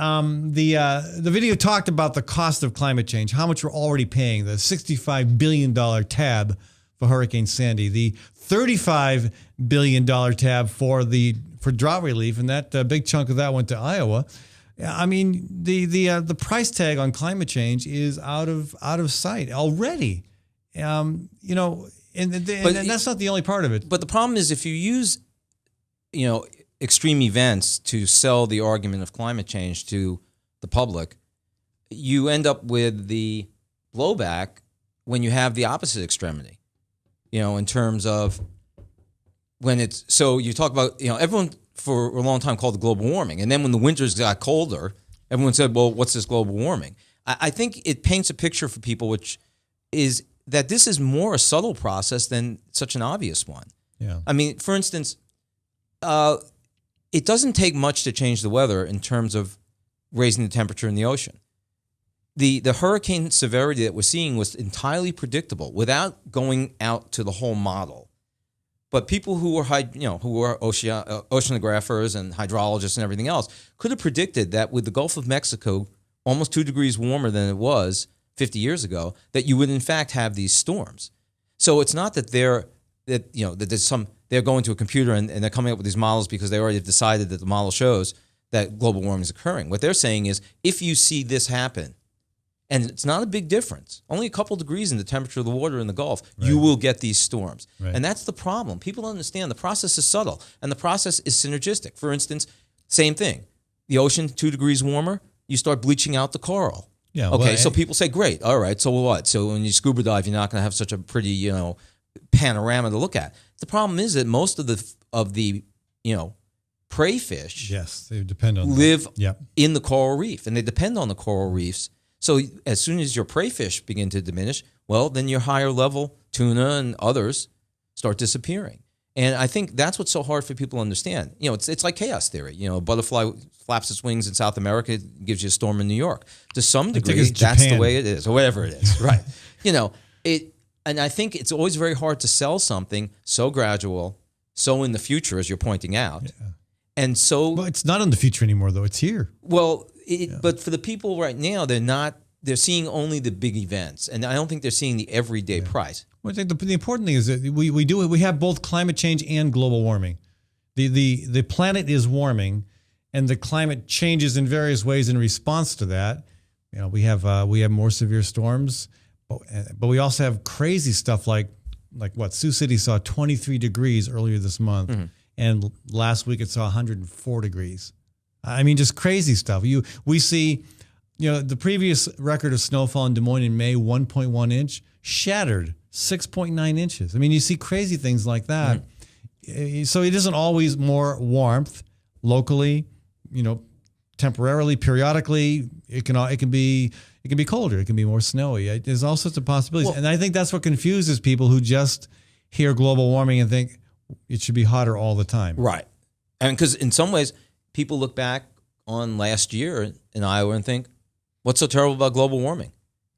the video talked about the cost of climate change, how much we're already paying, the $65 billion tab for Hurricane Sandy, the $35 billion tab for drought relief, and that big chunk of that went to Iowa. I mean, the price tag on climate change is out of sight already. And that's not the only part of it. But the problem is if you use, extreme events to sell the argument of climate change to the public, you end up with the blowback when you have the opposite extremity. in terms of when it's, so you talk about, everyone for a long time called it global warming. And then when the winters got colder, everyone said, well, what's this global warming? I think it paints a picture for people, which is that this is more a subtle process than such an obvious one. Yeah. I mean, for instance, it doesn't take much to change the weather in terms of raising the temperature in the ocean. The hurricane severity that we're seeing was entirely predictable without going out to the whole model. But people who were oceanographers and hydrologists and everything else could have predicted that with the Gulf of Mexico almost 2 degrees warmer than it was 50 years ago, that you would in fact have these storms. So it's not that they're going to a computer and they're coming up with these models because they already have decided that the model shows that global warming is occurring. What they're saying is, if you see this happen, and it's not a big difference, only a couple degrees in the temperature of the water in the Gulf, you will get these storms. Right. And that's the problem. People don't understand the process is subtle, and the process is synergistic. For instance, same thing. The ocean, 2 degrees warmer, you start bleaching out the coral. Yeah. Okay, well, so people say, great, all right, so what? So when you scuba dive, you're not going to have such a pretty, panorama to look at. The problem is that most of the prey fish, yes, they depend on live Yep. in the coral reef, and they depend on the coral reefs. So as soon as your prey fish begin to diminish, well, then your higher level tuna and others start disappearing. And I think that's what's so hard for people to understand. It's like chaos theory. A butterfly flaps its wings in South America, it gives you a storm in New York. To some degree, that's the way it is, or whatever it is, right? And I think it's always very hard to sell something so gradual, so in the future, as you're pointing out. Yeah. And so, well, it's not in the future anymore, though. It's here. Well, but for the people right now, they're seeing only the big events, and I don't think they're seeing the everyday price. Well, I think the important thing is that we have both climate change and global warming. The planet is warming, and the climate changes in various ways in response to that. We have more severe storms, but we also have crazy stuff like what Sioux City saw 23 degrees earlier this month, Mm-hmm. and last week it saw 104 degrees. I mean, just crazy stuff. We see, the previous record of snowfall in Des Moines in May, 1.1 inch, shattered 6.9 inches. I mean, you see crazy things like that. Mm-hmm. So it isn't always more warmth locally, temporarily, periodically. It can be colder. It can be more snowy. There's all sorts of possibilities. And I think that's what confuses people who just hear global warming and think it should be hotter all the time. Right. And because in some ways, people look back on last year in Iowa and think, what's so terrible about global warming?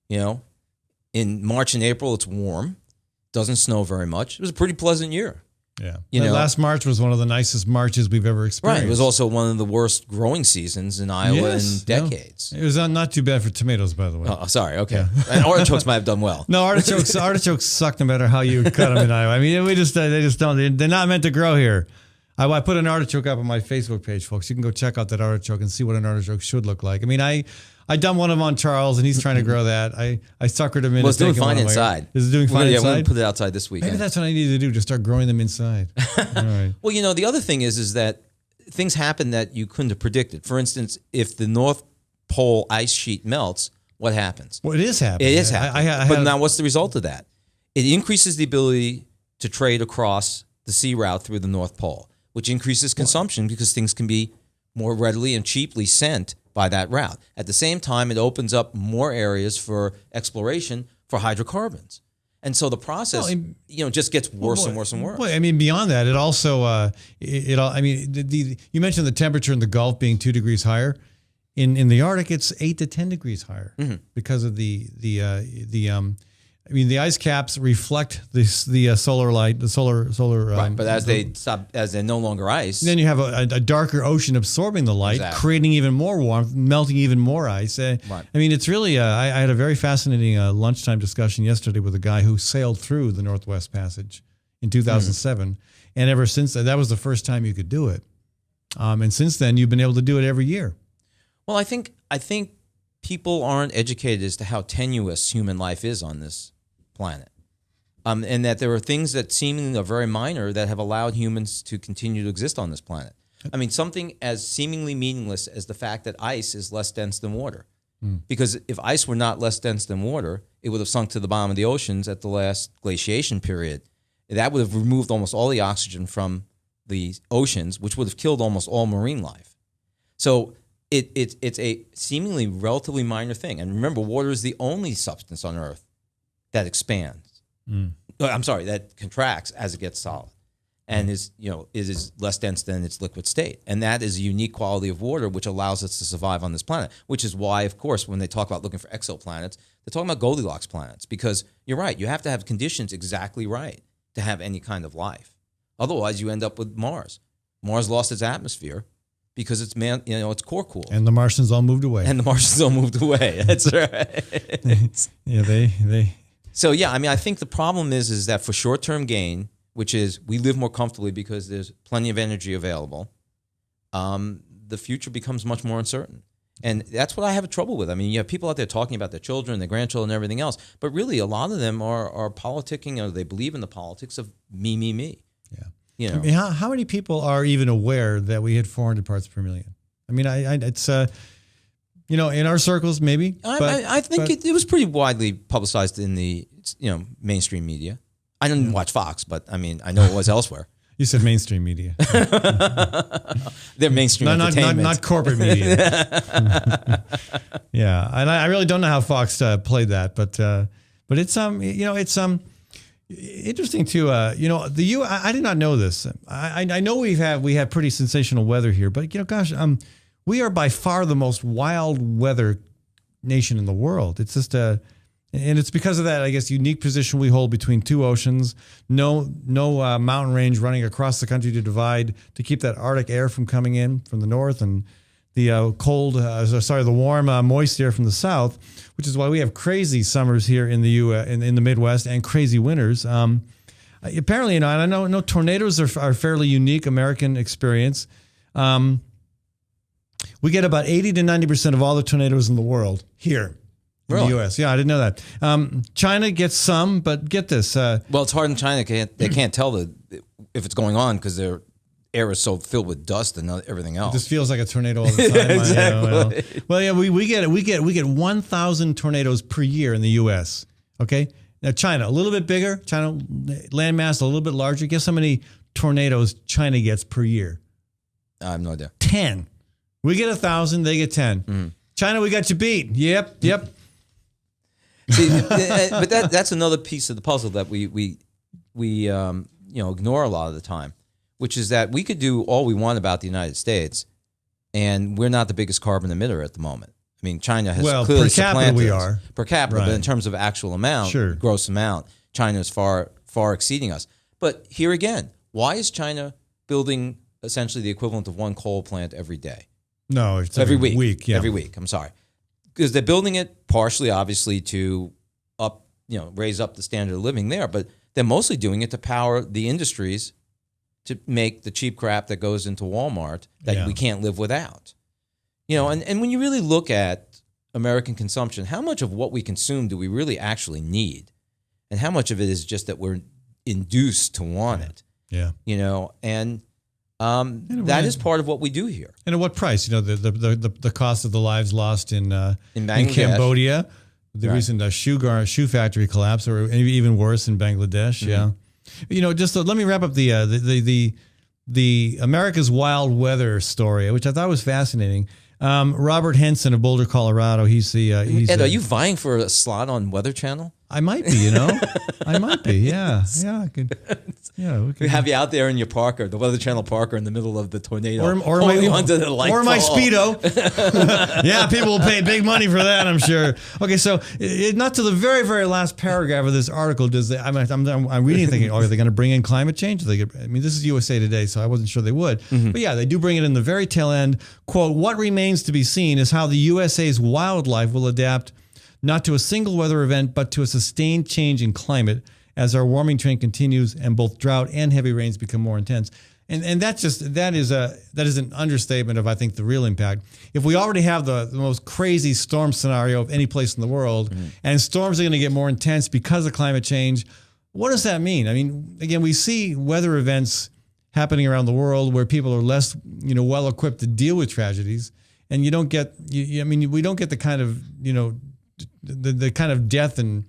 In March and April, it's warm. Doesn't snow very much. It was a pretty pleasant year. Yeah. Last March was one of the nicest Marches we've ever experienced. Right. It was also one of the worst growing seasons in Iowa in decades. Yeah. It was not too bad for tomatoes, by the way. Oh, sorry. Okay. Yeah. And artichokes might have done well. No, artichokes suck no matter how you cut them in Iowa. I mean, they just don't. They're not meant to grow here. I put an artichoke up on my Facebook page, folks. You can go check out that artichoke and see what an artichoke should look like. I mean, I dumped one of them on Charles, and he's trying to grow that. I suckered him into it's doing fine inside. Is it doing fine inside? Yeah, we're going to put it outside this weekend. Maybe that's what I need to do, just start growing them inside. All right. Well, the other thing is that things happen that you couldn't have predicted. For instance, if the North Pole ice sheet melts, what happens? Well, it is happening. It is happening. But now what's the result of that? It increases the ability to trade across the sea route through the North Pole, which increases consumption because things can be more readily and cheaply sent by that route. At the same time, it opens up more areas for exploration for hydrocarbons. And so the process, just gets worse and worse and worse. Well, I mean, beyond that, it also, you mentioned the temperature in the Gulf being 2 degrees higher. In the Arctic, it's 8 to 10 degrees higher because of the ice caps reflect the solar light, the solar. Right, but as they're no longer ice, then you have a darker ocean absorbing the light, creating even more warmth, melting even more ice. Right. I mean, it's really. I had a very fascinating lunchtime discussion yesterday with a guy who sailed through the Northwest Passage in 2007, and ever since that was the first time you could do it. And since then, you've been able to do it every year. Well, I think people aren't educated as to how tenuous human life is on this planet. And that there are things that seemingly are very minor that have allowed humans to continue to exist on this planet. I mean, something as seemingly meaningless as the fact that ice is less dense than water. Because if ice were not less dense than water, it would have sunk to the bottom of the oceans at the last glaciation period. That would have removed almost all the oxygen from the oceans, which would have killed almost all marine life. So it's a seemingly relatively minor thing. And remember, water is the only substance on Earth that expands. That contracts as it gets solid, and it is less dense than its liquid state. And that is a unique quality of water which allows us to survive on this planet, which is why, of course, when they talk about looking for exoplanets, they're talking about Goldilocks planets, because you're right, you have to have conditions exactly right to have any kind of life. Otherwise, you end up with Mars. Mars lost its atmosphere because its core cooled. And the Martians all moved away. That's right. they. So, I think the problem is that for short-term gain, which is we live more comfortably because there's plenty of energy available, the future becomes much more uncertain. And that's what I have trouble with. I mean, you have people out there talking about their children, their grandchildren, and everything else, but really a lot of them are politicking, or they believe in the politics of me, me, me. Yeah. I mean, how many people are even aware that we hit 400 parts per million? I mean, it's... in our circles, maybe. I think it was pretty widely publicized in the mainstream media. I didn't watch Fox, but I mean, I know it was elsewhere. You said mainstream media. They're mainstream entertainment. Not corporate media. Yeah, and I really don't know how Fox played that, but it's interesting too. I did not know this. I know we have pretty sensational weather here, but we are by far the most wild weather nation in the world. It's just and it's because of that, I guess, unique position we hold between two oceans. No mountain range running across the country to keep that Arctic air from coming in from the north, and the warm, moist air from the south, which is why we have crazy summers here in the in the Midwest, and crazy winters. Apparently, and I know tornadoes are fairly unique American experience. We get about 80 to 90% of all the tornadoes in the world here in the U.S. Yeah, I didn't know that. China gets some, but get this. Well, it's hard in China. They can't tell if it's going on because their air is so filled with dust and everything else. It just feels like a tornado all the time. Exactly. We get 1,000 tornadoes per year in the U.S. Okay, now China a little bit bigger. China landmass a little bit larger. Guess how many tornadoes China gets per year? I have no idea. 10. We get 1,000, they get 10. Mm. China, we got you beat. Yep. See, but that's another piece of the puzzle that we ignore a lot of the time, which is that we could do all we want about the United States, and we're not the biggest carbon emitter at the moment. I mean, China has clearly supplanted we are. Per capita, right. But in terms of actual amount, gross amount, China is far exceeding us. But here again, why is China building essentially the equivalent of one coal plant every day? No, it's every week. Yeah. Every week. I'm sorry, because they're building it partially, obviously, to raise up the standard of living there, but they're mostly doing it to power the industries to make the cheap crap that goes into Walmart that we can't live without. And when you really look at American consumption, how much of what we consume do we really actually need, and how much of it is just that we're induced to want it? Yeah. That is part of what we do here. And at what price? The cost of the lives lost in Cambodia, the recent shoe factory collapse, or even worse in Bangladesh. Mm-hmm. Yeah, just let me wrap up the America's wild weather story, which I thought was fascinating. Robert Henson of Boulder, Colorado. He's Ed, are you vying for a slot on Weather Channel? I might be, I might be, yeah. I could, we have you out there in your Parker, the Weather Channel Parker, in the middle of the tornado, or my Speedo. Yeah, people will pay big money for that, I'm sure. Okay, so not to the very, very last paragraph of this article does I'm reading, thinking, are they going to bring in climate change? This is USA Today, so I wasn't sure they would. Mm-hmm. But yeah, they do bring it in the very tail end. Quote: "What remains to be seen is how the USA's wildlife will adapt." Not to a single weather event, but to a sustained change in climate as our warming trend continues and both drought and heavy rains become more intense. And that is an understatement of, I think, the real impact. If we already have the most crazy storm scenario of any place in the world, mm-hmm. and storms are going to get more intense because of climate change, what does that mean? I mean, again, we see weather events happening around the world where people are less, well equipped to deal with tragedies, and we don't get the kind of the kind of death and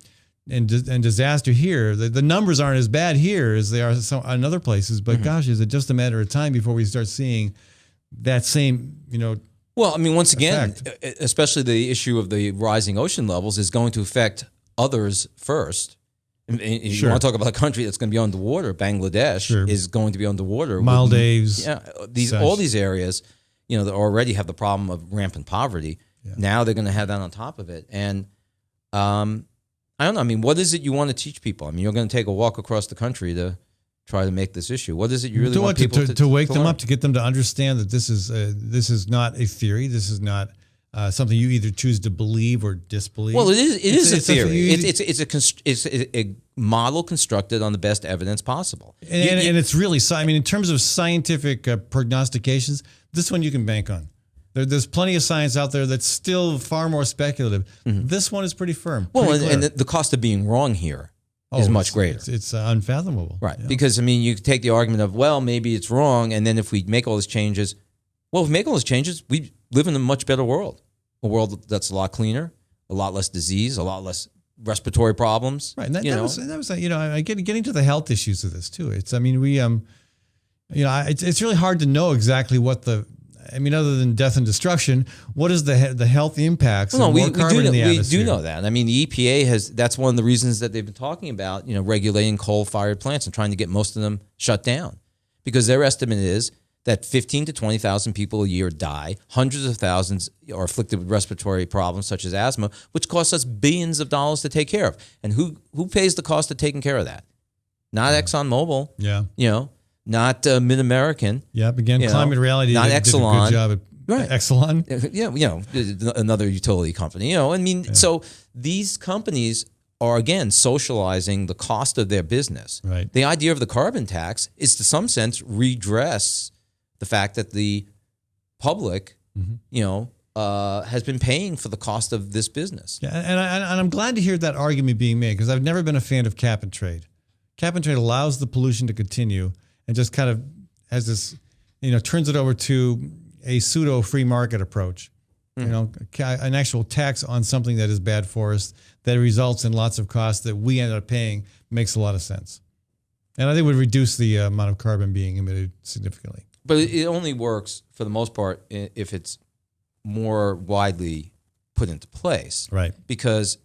and disaster here. The numbers aren't as bad here as they are in other places. But gosh, is it just a matter of time before we start seeing that same, Well, I mean, once again, effect. especially the issue of the rising ocean levels is going to affect others first. If you want to talk about a country that's going to be underwater, Bangladesh is going to be underwater. Maldives. All these areas, that already have the problem of rampant poverty. Yeah. Now they're going to have that on top of it. And I don't know. I mean, what is it you want to teach people? I mean, you're going to take a walk across the country to try to make this issue. What is it you really want people to wake them up, to get them to understand that this is not a theory. This is not something you either choose to believe or disbelieve. Well, it is a theory. It's a model constructed on the best evidence possible. And it's really, I mean, in terms of scientific prognostications, this one you can bank on. There's plenty of science out there that's still far more speculative. Mm-hmm. This one is pretty firm. Well, and the cost of being wrong here is much greater. It's unfathomable. Right. Yeah. Because, I mean, you take the argument of, well, maybe it's wrong, and then if we make all these changes, if we make all these changes, we live in a much better world. A world that's a lot cleaner, a lot less disease, a lot less respiratory problems. Right. And that was getting to the health issues of this, too. It's really hard to know exactly what other than death and destruction, what is the health impacts? Well, we do know that. I mean, the EPA that's one of the reasons that they've been talking about, regulating coal-fired plants and trying to get most of them shut down, because their estimate is that 15 to 20,000 people a year die, hundreds of thousands are afflicted with respiratory problems such as asthma, which costs us billions of dollars to take care of. And who pays the cost of taking care of that? Not ExxonMobil. Yeah. Not Mid-American. Yeah, again, Climate Reality not did Exelon. a good job at Exelon. Another utility company. So these companies are, again, socializing the cost of their business. Right. The idea of the carbon tax is, to some sense, redress the fact that the public, has been paying for the cost of this business. Yeah, and I'm glad to hear that argument being made, because I've never been a fan of cap and trade. Cap and trade allows the pollution to continue and just kind of has this, turns it over to a pseudo free market approach. An actual tax on something that is bad for us that results in lots of costs that we end up paying makes a lot of sense. And I think it would reduce the amount of carbon being emitted significantly. But it only works, for the most part, if it's more widely put into place. Right. Because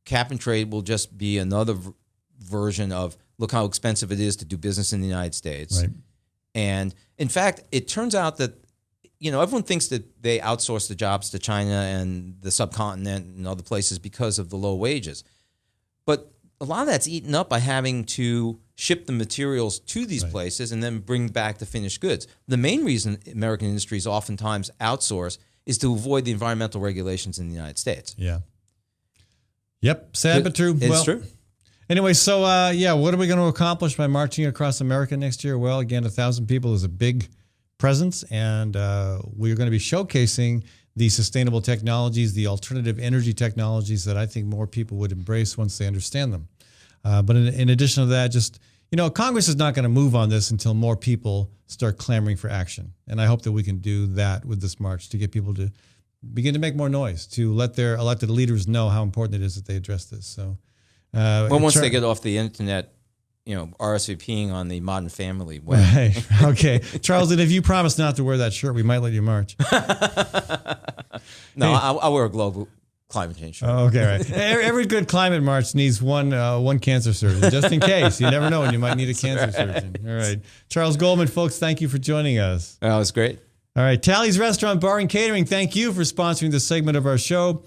cap and trade will just be another version of, look how expensive it is to do business in the United States. Right. And in fact, it turns out that, everyone thinks that they outsource the jobs to China and the subcontinent and other places because of the low wages. But a lot of that's eaten up by having to ship the materials to these places and then bring back the finished goods. The main reason American industries oftentimes outsource is to avoid the environmental regulations in the United States. Yeah. Yep. Sad but true. It's true. Anyway, so what are we going to accomplish by marching across America next year? Well, again, 1,000 people is a big presence, and we're going to be showcasing the sustainable technologies, the alternative energy technologies that I think more people would embrace once they understand them. But in addition to that, just, Congress is not going to move on this until more people start clamoring for action. And I hope that we can do that with this march to get people to begin to make more noise, to let their elected leaders know how important it is that they address this. So, once they get off the internet, RSVPing on the Modern Family web. Right. Okay. Charles, and if you promise not to wear that shirt, we might let you march. No, I'll wear a global climate change shirt. Oh, okay, right. Every good climate march needs one cancer surgeon, just in case. You never know when you might need a cancer surgeon. All right. Charles Goldman, folks, thank you for joining us. That was great. All right. Tally's Restaurant, Bar, and Catering, thank you for sponsoring this segment of our show.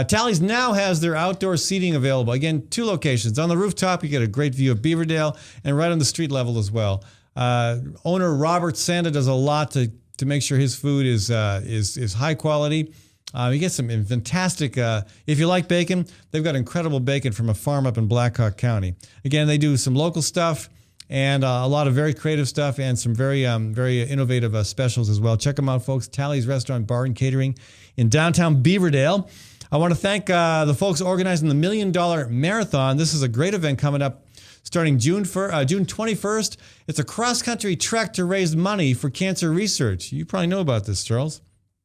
Tally's now has their outdoor seating available. Again, 2 locations. On the rooftop, you get a great view of Beaverdale, and right on the street level as well. Owner Robert Sanda does a lot to make sure his food is high quality. You get some fantastic, if you like bacon, they've got incredible bacon from a farm up in Blackhawk County. Again, they do some local stuff and a lot of very creative stuff and some very innovative specials as well. Check them out, folks. Tally's Restaurant, Bar, and Catering in downtown Beaverdale. I want to thank the folks organizing the $1 Million Marathon. This is a great event coming up starting June 21st. It's a cross-country trek to raise money for cancer research. You probably know about this, Charles.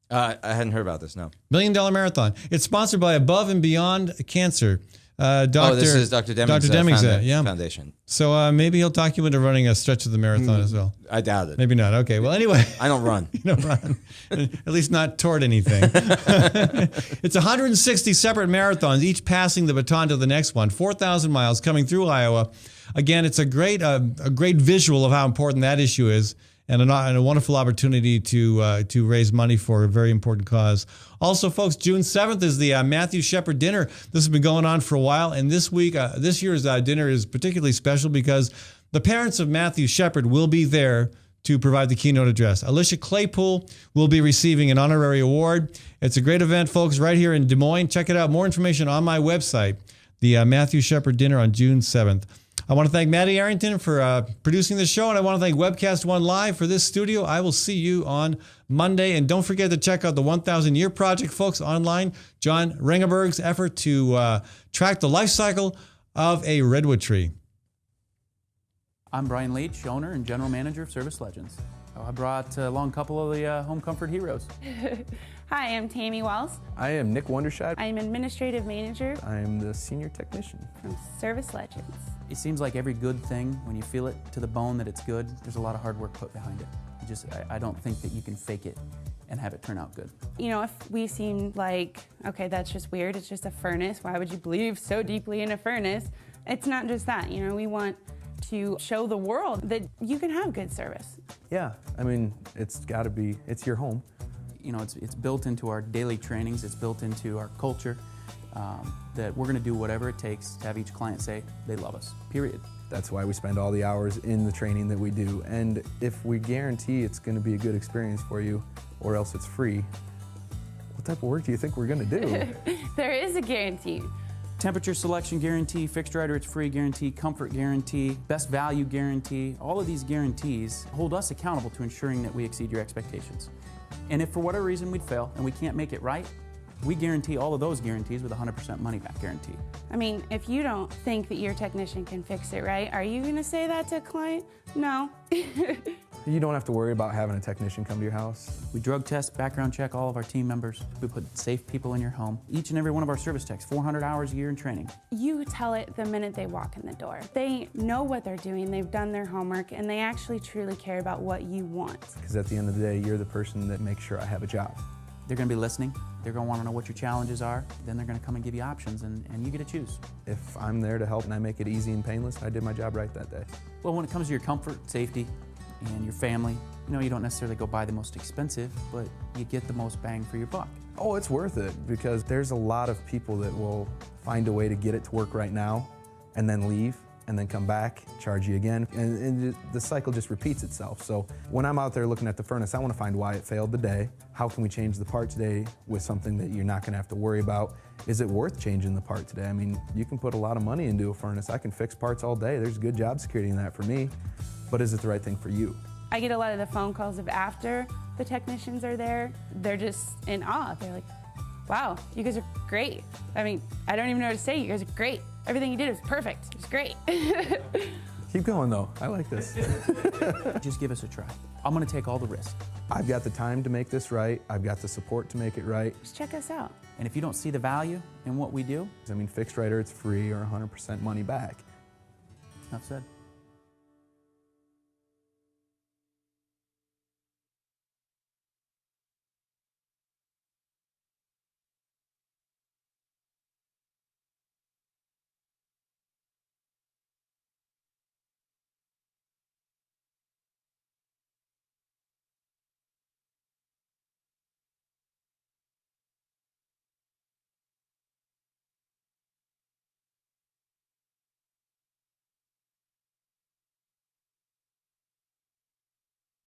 I hadn't heard about this, no. $1 Million Marathon. It's sponsored by Above and Beyond Cancer. This is Dr. Deming's foundation. So maybe he'll talk you into running a stretch of the marathon as well. I doubt it. Maybe not. Okay. Well, anyway. I don't run. You don't run. At least not toward anything. It's 160 separate marathons, each passing the baton to the next one. 4,000 miles coming through Iowa. Again, it's a great visual of how important that issue is, and a wonderful opportunity to raise money for a very important cause. Also, folks, June 7th is the Matthew Shepard Dinner. This has been going on for a while, and this year's dinner is particularly special because the parents of Matthew Shepard will be there to provide the keynote address. Alicia Claypool will be receiving an honorary award. It's a great event, folks, right here in Des Moines. Check it out. More information on my website, the Matthew Shepard Dinner on June 7th. I want to thank Maddie Arrington for producing this show, and I want to thank Webcast One Live for this studio. I will see you on Monday, and don't forget to check out the 1,000 Year Project, folks, online. John Ringenberg's effort to track the life cycle of a redwood tree. I'm Brian Leach, owner and general manager of Service Legends. I brought along a couple of the home comfort heroes. Hi, I'm Tammy Wells. I am Nick Wondershide. I am administrative manager. I am the senior technician from Service Legends. It seems like every good thing, when you feel it to the bone that it's good, there's a lot of hard work put behind it. I don't think that you can fake it and have it turn out good. You know, if we seem like, okay, that's just weird, it's just a furnace, why would you believe so deeply in a furnace? It's not just that, you know, we want to show the world that you can have good service. Yeah, I mean, it's got to be, it's your home. You know, it's built into our daily trainings, it's built into our culture, that we're going to do whatever it takes to have each client say they love us, period. That's why we spend all the hours in the training that we do. And if we guarantee it's going to be a good experience for you, or else it's free, what type of work do you think we're going to do? There is a guarantee. Temperature selection guarantee, fixed rider it's free guarantee, comfort guarantee, best value guarantee. All of these guarantees hold us accountable to ensuring that we exceed your expectations. And if for whatever reason we'd fail and we can't make it right, we guarantee all of those guarantees with a 100% money back guarantee. I mean, if you don't think that your technician can fix it right, are you going to say that to a client? No. You don't have to worry about having a technician come to your house. We drug test, background check all of our team members. We put safe people in your home. Each and every one of our service techs, 400 hours a year in training. You tell it the minute they walk in the door. They know what they're doing, they've done their homework, and they actually truly care about what you want. Because at the end of the day, you're the person that makes sure I have a job. They're going to be listening. They're going to want to know what your challenges are. Then they're going to come and give you options, and you get to choose. If I'm there to help and I make it easy and painless, I did my job right that day. Well, when it comes to your comfort, safety, and your family, you know, you don't necessarily go buy the most expensive, but you get the most bang for your buck. Oh, it's worth it, because there's a lot of people that will find a way to get it to work right now and then leave and then come back, charge you again, and the cycle just repeats itself. So when I'm out there looking at the furnace, I want to find why it failed today. How can we change the part today with something that you're not going to have to worry about? Is it worth changing the part today? I mean, you can put a lot of money into a furnace. I can fix parts all day. There's good job security in that for me. But is it the right thing for you? I get a lot of the phone calls of after the technicians are there. They're just in awe. They're like, wow, you guys are great. I mean, I don't even know what to say. You guys are great. Everything you did was perfect. It was great. Keep going, though. I like this. Just give us a try. I'm going to take all the risk. I've got the time to make this right. I've got the support to make it right. Just check us out. And if you don't see the value in what we do, I mean, fixed rider, it's free or 100% money back. Enough said.